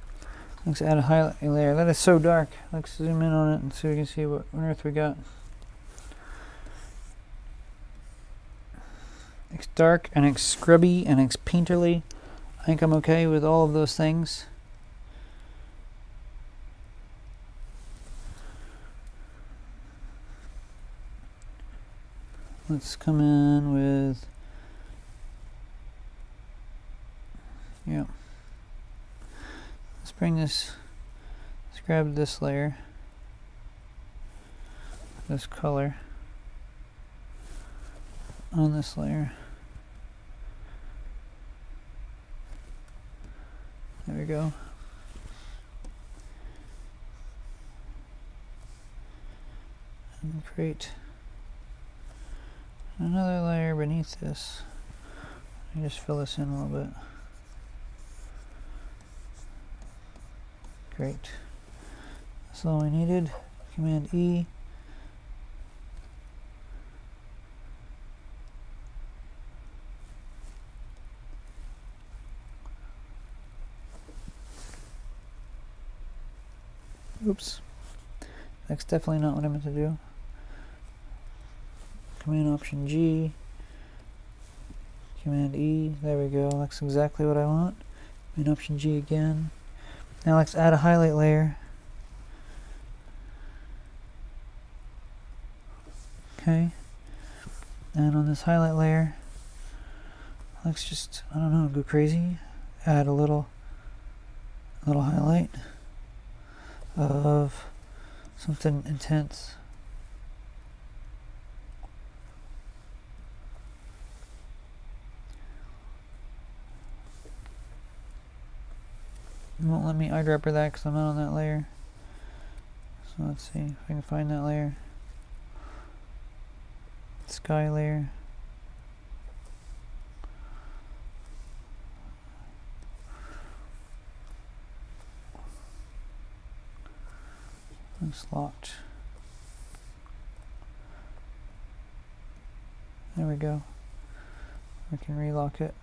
let's add a highlight layer. That is so dark. Let's zoom in on it and so we can see what on earth we got. It's dark and it's scrubby and it's painterly. I think I'm okay with all of those things. Let's come in with, yeah. Let's bring this, let's grab this layer, this color on this layer. There we go. And create another layer beneath this. Let me just fill this in a little bit. Great. That's all we needed. Command E. Oops. That's definitely not what I meant to do. Command Option G. Command E. There we go. That's exactly what I want. Command Option G again. Now let's add a highlight layer. Okay. And on this highlight layer, let's just, I don't know, go crazy. Add a little highlight of something intense. It won't let me eyedropper that because I'm not on that layer. So let's see if I can find that layer. Sky layer. It's locked. There we go. We can relock it.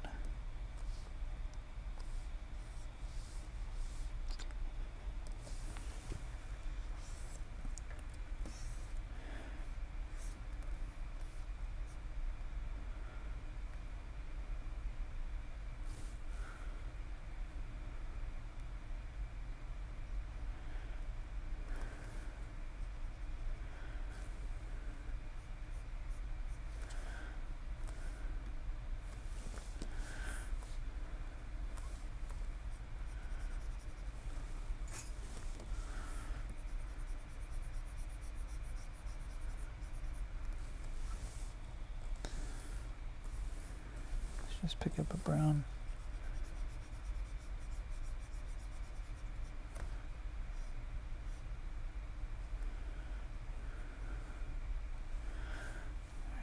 Just pick up a brown.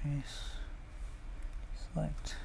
Erase. Select.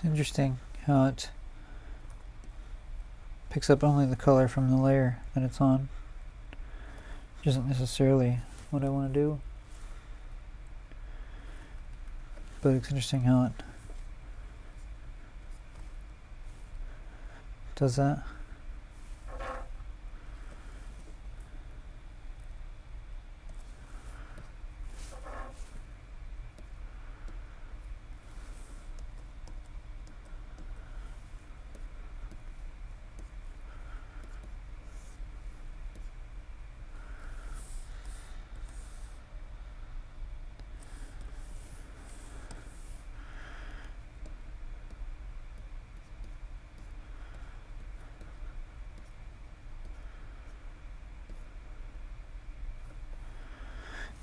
It's interesting how it picks up only the color from the layer that it's on, which isn't necessarily what I want to do, but it's interesting how it does that.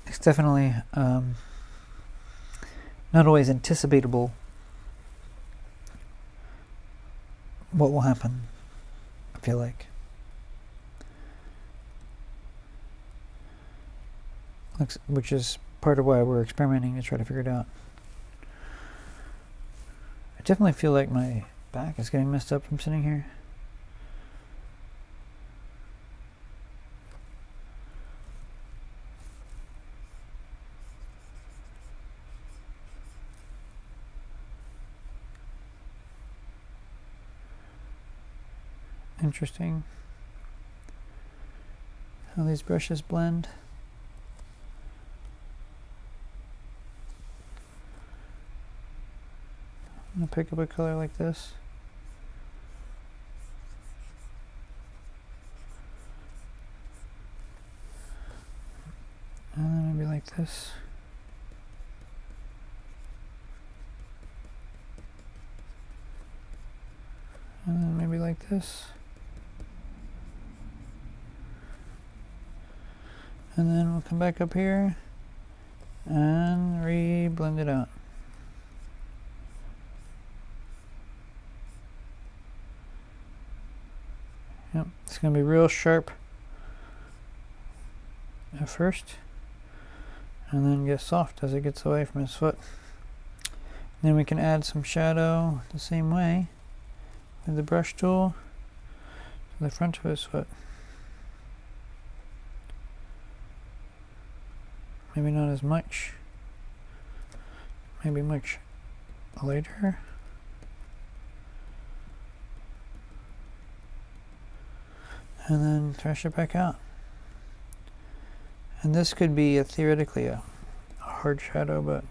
It's definitely not always anticipatable what will happen, I feel like. Which is part of why we're experimenting to try to figure it out. I definitely feel like my back is getting messed up from sitting here. Interesting how these brushes blend. I'm going to pick up a color like this. And then maybe like this. And then maybe like this. And then we'll come back up here and re-blend it out. Yep, it's going to be real sharp at first, and then get soft as it gets away from his foot. Then we can add some shadow the same way with the brush tool to the front of his foot. Maybe not as much, maybe much later. And then trash it back out. And this could be theoretically a hard shadow, but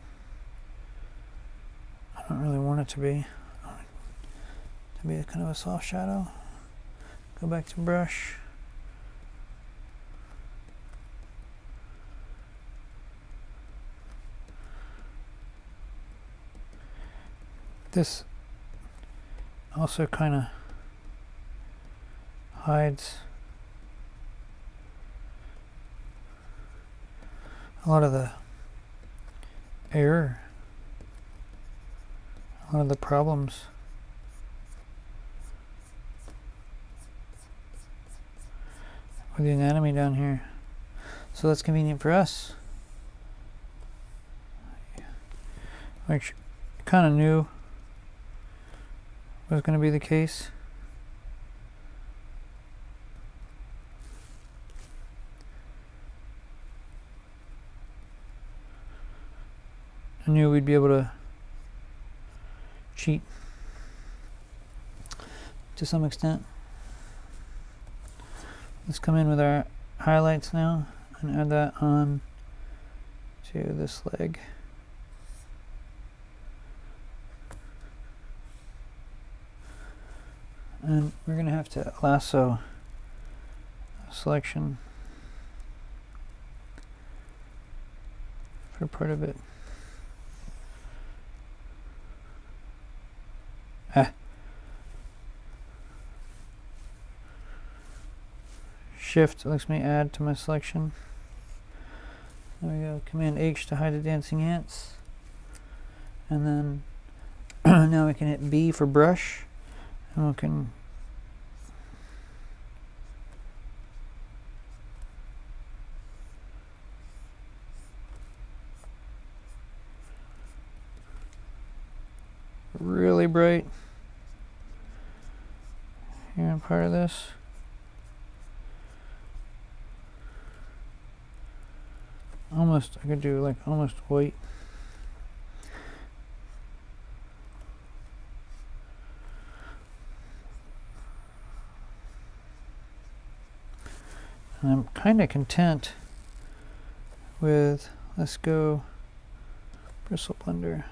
I don't really want it to be. I want it to be kind of a soft shadow. Go back to brush. This also kind of hides a lot of the error, a lot of the problems. With the anatomy down here. So that's convenient for us. Which kind of knew was going to be the case. I knew we'd be able to cheat to some extent. Let's come in with our highlights now and add that on to this leg. And we're going to have to lasso a selection for part of it. Shift lets me add to my selection. There we go. Command H to hide the dancing ants. And then now we can hit B for brush. And we can really really bright here on part of this. Almost, I could do like almost white. And I'm kind of content with, let's go bristle blender.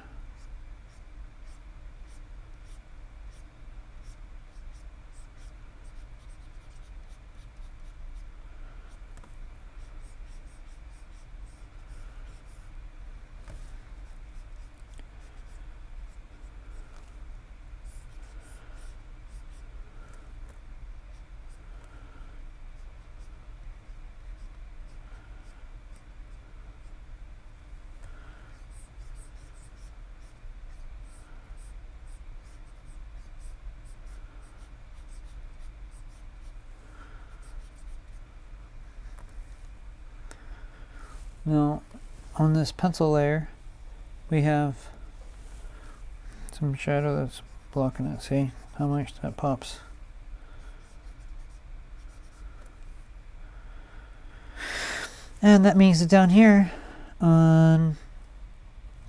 Now, on this pencil layer, we have some shadow that's blocking it. See how much that pops? And that means that down here on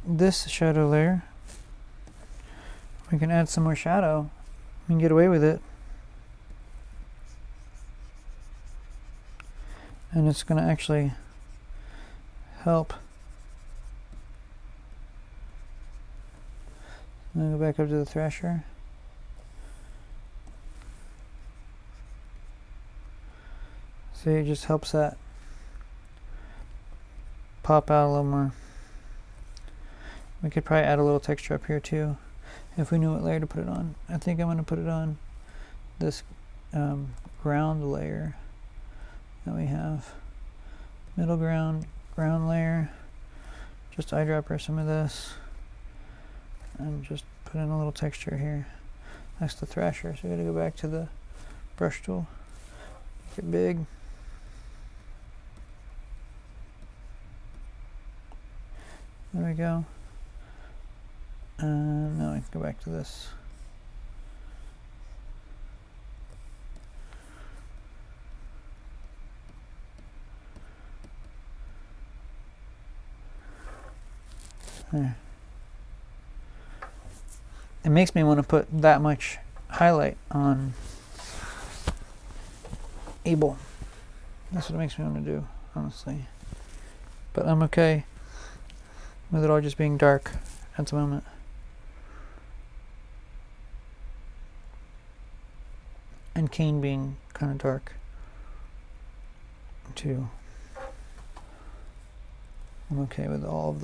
this shadow layer, we can add some more shadow. We can get away with it. And it's going to actually help. Then go back up to the thrasher. See, it just helps that pop out a little more. We could probably add a little texture up here too, if we knew what layer to put it on. I think I'm going to put it on this ground layer that we have. Middle ground layer. Just eyedropper some of this and just put in a little texture here. That's the thrasher, so we gotta go back to the brush tool. Make it big. There we go. And now I can go back to this. There. It makes me want to put that much highlight on Abel. That's what it makes me want to do, honestly. But I'm okay with it all just being dark at the moment. And Cain being kind of dark too. I'm okay with all of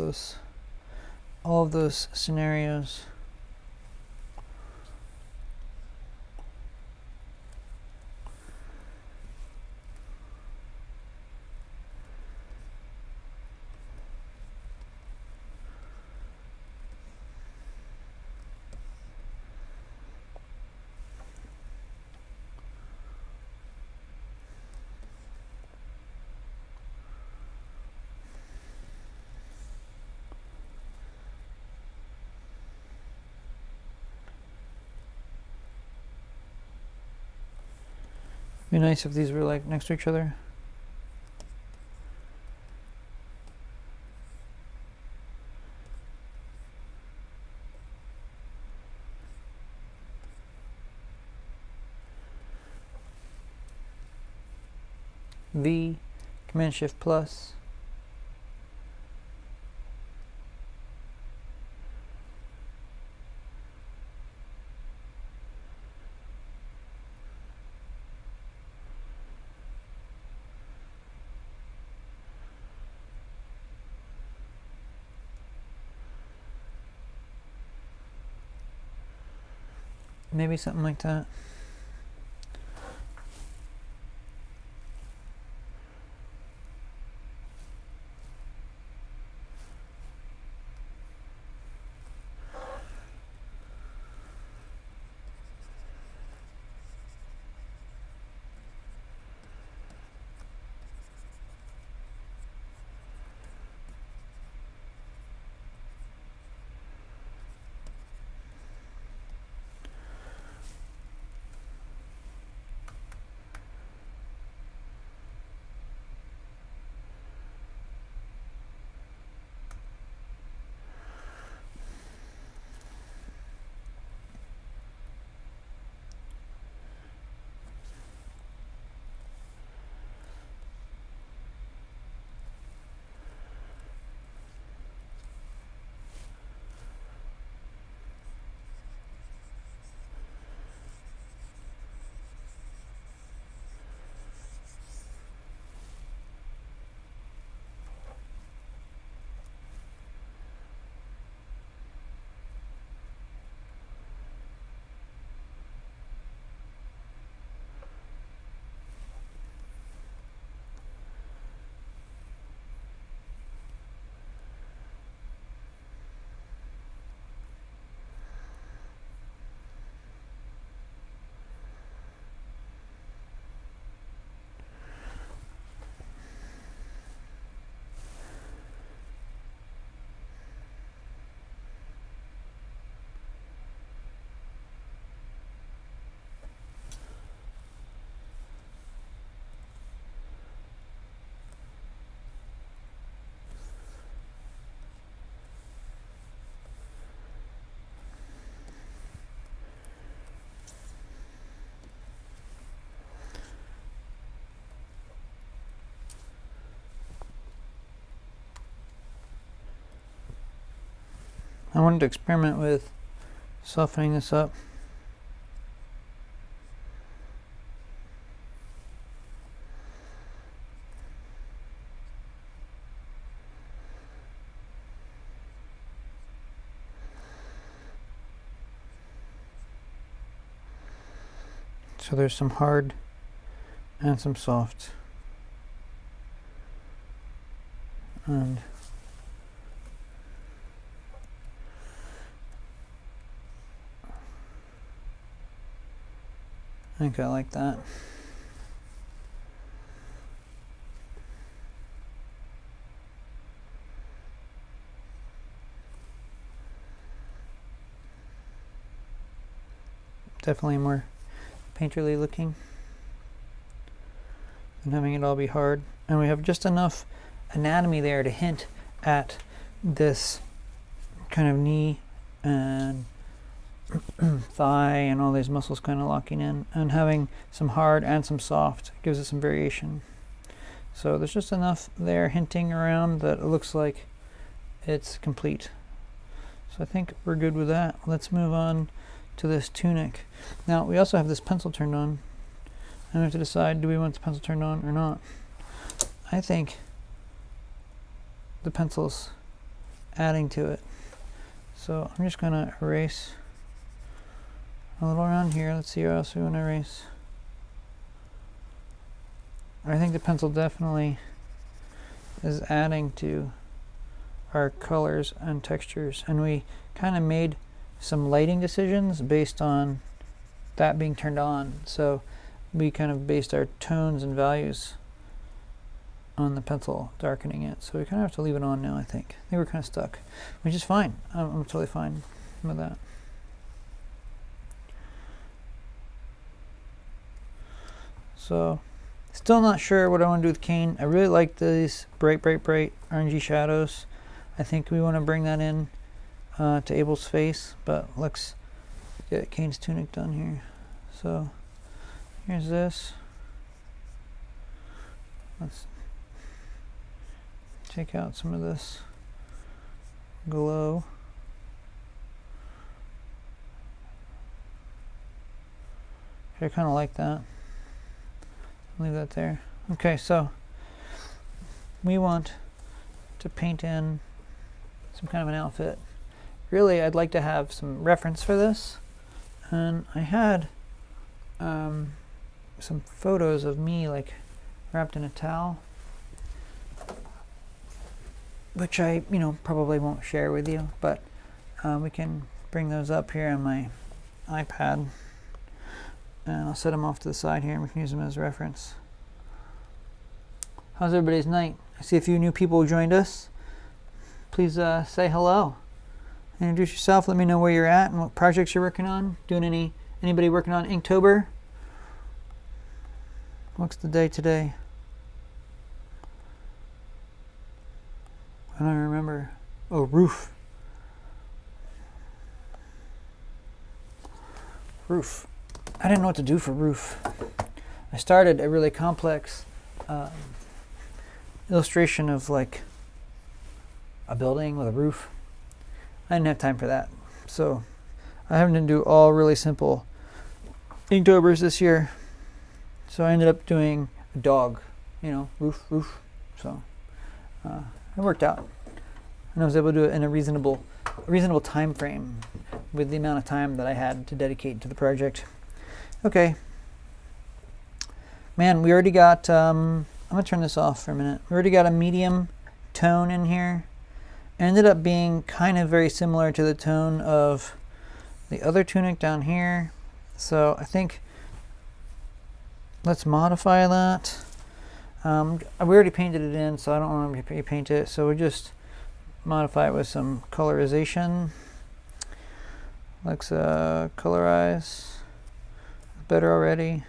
those scenarios. Be nice if these were like next to each other. V, Command Shift plus. Maybe something like that. I wanted to experiment with softening this up. So there's some hard and some soft. And I think I like that. Definitely more painterly looking and having it all be hard. And we have just enough anatomy there to hint at this kind of knee and thigh and all these muscles kind of locking in, and having some hard and some soft gives it some variation. So there's just enough there hinting around that it looks like it's complete. So I think we're good with that. Let's move on to this tunic. Now we also have this pencil turned on, and we have to decide, do we want the pencil turned on or not? I think the pencil's adding to it. So I'm just going to erase a little around here. Let's see what else we want to erase. I think the pencil definitely is adding to our colors and textures, and we kind of made some lighting decisions based on that being turned on. So we kind of based our tones and values on the pencil darkening it. So we kind of have to leave it on now, I think. I think we're kind of stuck, which is fine. I'm totally fine with that. So still not sure what I want to do with Cain. I really like these bright orangey shadows. I think we want to bring that in to Abel's face, but let's get Cain's tunic done here. So here's this. Let's take out some of this glow. I kind of like that. Leave that there. Okay, so we want to paint in some kind of an outfit. Really, I'd like to have some reference for this, and I had some photos of me like wrapped in a towel, which I probably won't share with you, but we can bring those up here on my iPad, and I'll set them off to the side here and we can use them as reference. How's everybody's night? I see a few new people who joined us. Please say hello. Introduce yourself. Let me know where you're at and what projects you're working on. Anybody working on Inktober? What's the day today? I don't remember. Oh, roof. Roof. I didn't know what to do for roof. I started a really complex illustration of like a building with a roof. I didn't have time for that, so I having to do all really simple Inktober's this year. So I ended up doing a dog, roof. So it worked out, and I was able to do it in a reasonable time frame with the amount of time that I had to dedicate to the project. Okay, man, we already got. I'm gonna turn this off for a minute. We already got a medium tone in here. Ended up being kind of very similar to the tone of the other tunic down here. So I think let's modify that. We already painted it in, so I don't want to repaint it. So we just modify it with some colorization. Let's colorize. Better already.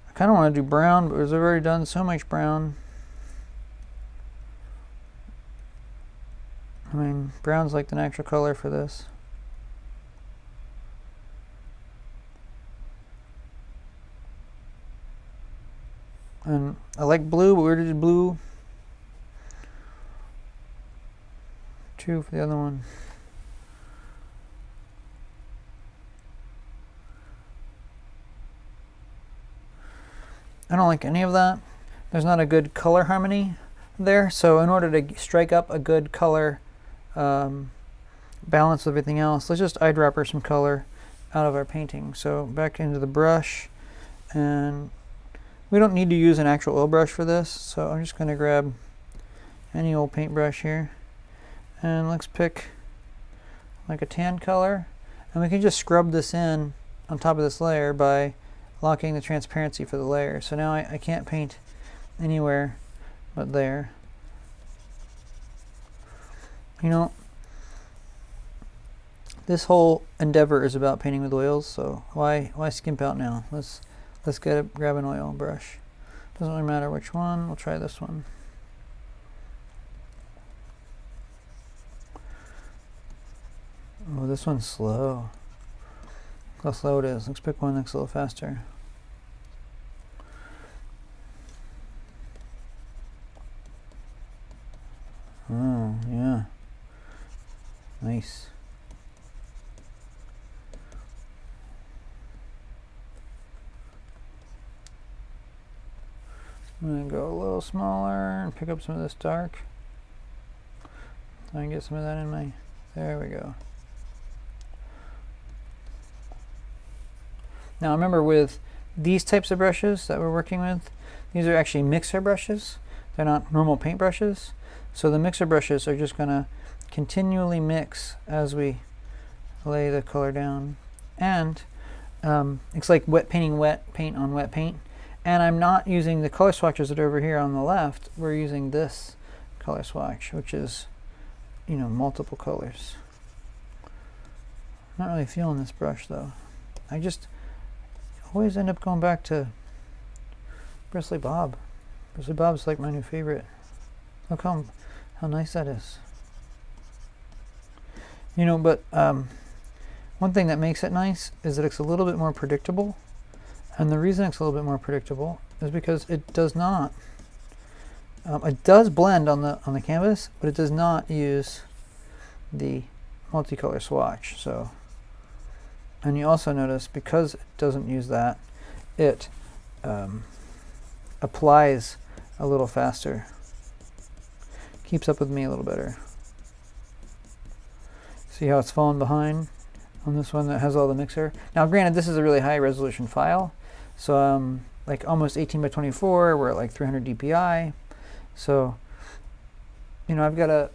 I kind of want to do brown, but we've already done so much brown. I mean, brown's like the natural color for this. And I like blue, but we already did blue. 2 for the other one. I don't like any of that. There's not a good color harmony there. So in order to strike up a good color balance with everything else, let's just eyedropper some color out of our painting. So back into the brush, and we don't need to use an actual oil brush for this, so I'm just going to grab any old paintbrush here, and let's pick like a tan color, and we can just scrub this in on top of this layer by locking the transparency for the layer. So now I can't paint anywhere but there. You know, this whole endeavor is about painting with oils, so why skimp out now? Let's grab an oil brush. Doesn't really matter which one. We'll try this one. Oh, this one's slow. Look how slow it is. Let's pick one that's a little faster. Oh, yeah. Nice. I'm going to go a little smaller and pick up some of this dark. So I can get some of that in my... There we go. Now remember, with these types of brushes that we're working with, these are actually mixer brushes. They're not normal paint brushes. So the mixer brushes are just going to continually mix as we lay the color down. And it's like painting wet paint on wet paint. And I'm not using the color swatches that are over here on the left. We're using this color swatch, which is, you know, multiple colors. Not really feeling this brush though. I just always end up going back to Bristly Bob. Bristly Bob's like my new favorite. Look how nice that is. You know, but one thing that makes it nice is that it's a little bit more predictable. And the reason it's a little bit more predictable is because it does not, it does blend on the canvas, but it does not use the multicolor swatch. So, and you also notice, because it doesn't use that, it applies a little faster, keeps up with me a little better. See how it's falling behind on this one that has all the mixer? Now granted, this is a really high resolution file, so like almost 18 by 24, we're at like 300 dpi. So, you know, I've got a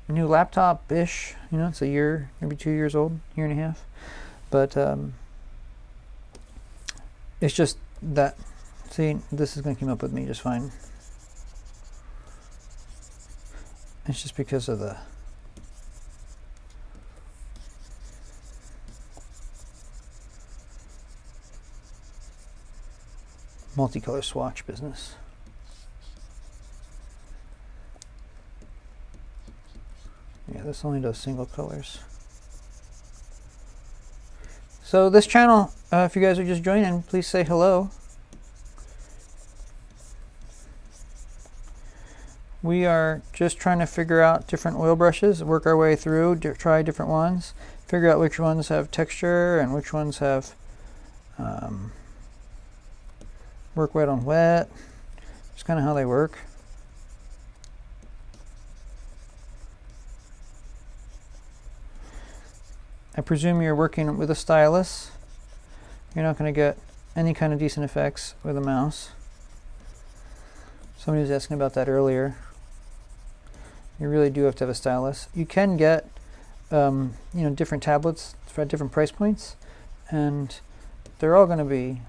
new laptop-ish, you know, it's a year, maybe 2 years old, year and a half. But it's just that, see, this is going to come up with me just fine. It's just because of the multicolor swatch business. Yeah, this only does single colors. So this channel, if you guys are just joining, please say hello. We are just trying to figure out different oil brushes, work our way through, try different ones, figure out which ones have texture and which ones have work wet on wet. It's kind of how they work. I presume you're working with a stylus. You're not going to get any kind of decent effects with a mouse. Somebody was asking about that earlier. You really do have to have a stylus. You can get you know, different tablets for different price points, and they're all going to be,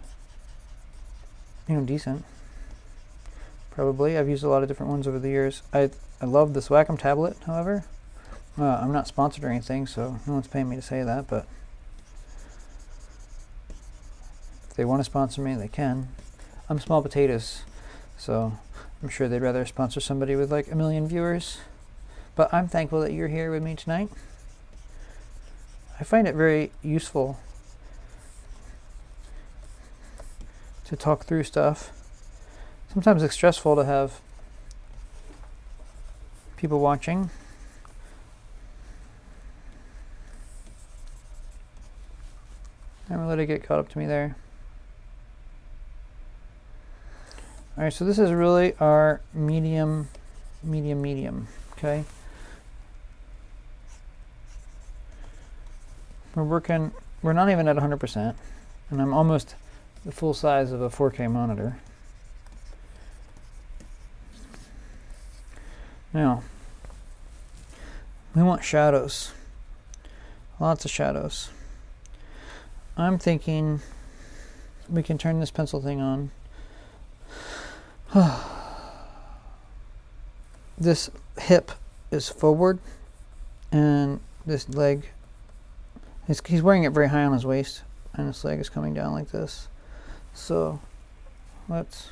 you know, decent. Probably. I've used a lot of different ones over the years. I love this Wacom tablet, however. I'm not sponsored or anything, so no one's paying me to say that, but if they want to sponsor me, they can. I'm small potatoes, so I'm sure they'd rather sponsor somebody with like 1 million viewers. But I'm thankful that you're here with me tonight. I find it very useful to talk through stuff. Sometimes it's stressful to have people watching. I'm gonna let it get caught up to me there. All right, so this is really our medium, okay? We're not even at 100%, and I'm almost the full size of a 4K monitor. Now, we want shadows, lots of shadows. I'm thinking we can turn this pencil thing on. This hip is forward, and this leg, he's wearing it very high on his waist, and this leg is coming down like this. So let's,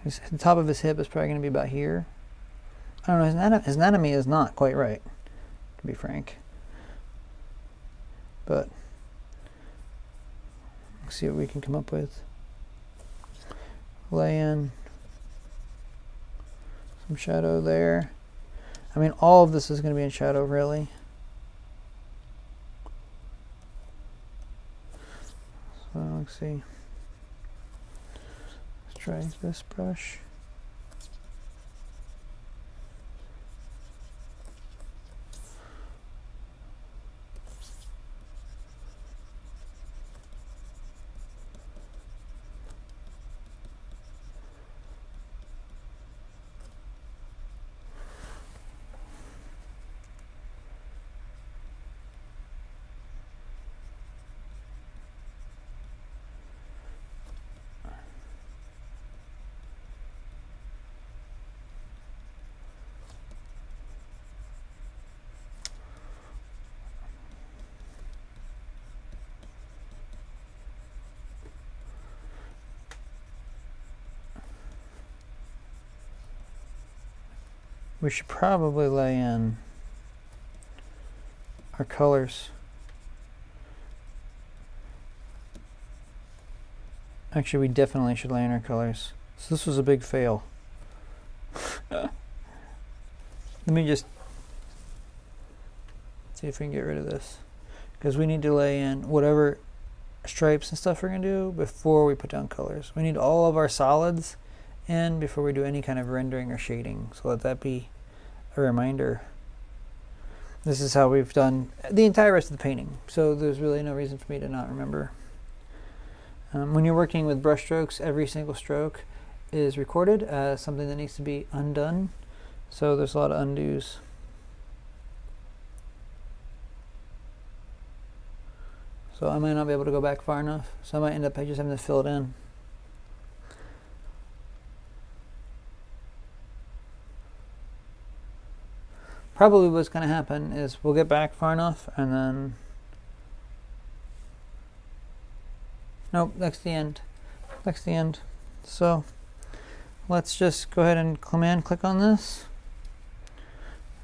the top of his hip is probably going to be about here. I don't know, his anatomy is not quite right, to be frank. But let's see what we can come up with. Lay in some shadow there. I mean, all of this is going to be in shadow, really. So let's see. Let's try this brush. We should probably lay in our colors. Actually, we definitely should lay in our colors. So this was a big fail. Let me just see if we can get rid of this, because we need to lay in whatever stripes and stuff we're going to do before we put down colors. We need all of our solids in before we do any kind of rendering or shading. So let that be a reminder. This is how we've done the entire rest of the painting, so there's really no reason for me to not remember. When you're working with brush strokes, every single stroke is recorded as something that needs to be undone, so there's a lot of undos. So I might not be able to go back far enough, so I might end up just having to fill it in. Probably what's going to happen is we'll get back far enough and then, nope, that's the end. That's the end. So let's just go ahead and command click on this.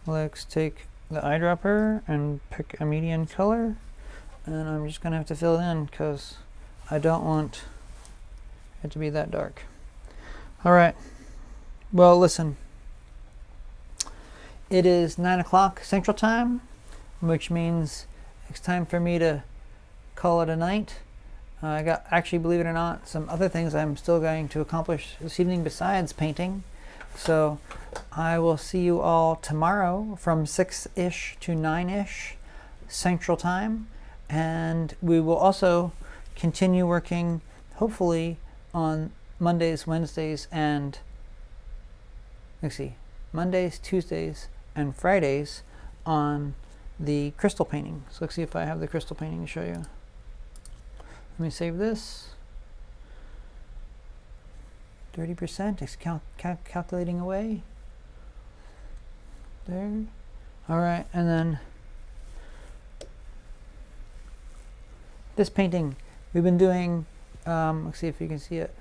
Let's take the eyedropper and pick a median color, and I'm just going to have to fill it in because I don't want it to be that dark. All right. Well, listen. It is 9 o'clock Central Time, which means it's time for me to call it a night. I got, actually, believe it or not, some other things I'm still going to accomplish this evening besides painting. So I will see you all tomorrow from 6-ish to 9-ish Central Time. And we will also continue working, hopefully, on Mondays, Wednesdays, and, let's see, Mondays, Tuesdays, and Fridays on the crystal painting. So let's see if I have the crystal painting to show you. Let me save this. 30%, it's calculating away. There. All right, and then this painting we've been doing, let's see if you can see it.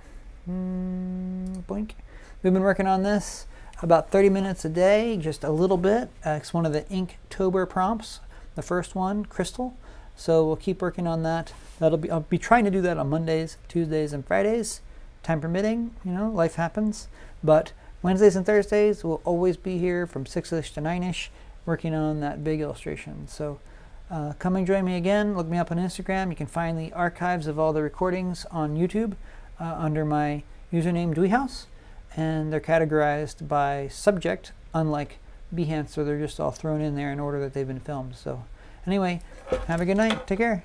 Blink. We've been working on this about 30 minutes a day, just a little bit. It's one of the Inktober prompts, the first one, crystal. So we'll keep working on that. I'll be trying to do that on Mondays, Tuesdays, and Fridays, time permitting. You know, life happens. But Wednesdays and Thursdays will always be here from 6-ish to 9-ish, working on that big illustration. So come and join me again. Look me up on Instagram. You can find the archives of all the recordings on YouTube. under my username Dwehaus, and they're categorized by subject, unlike Behance, so they're just all thrown in there in order that they've been filmed. So anyway, have a good night. Take care.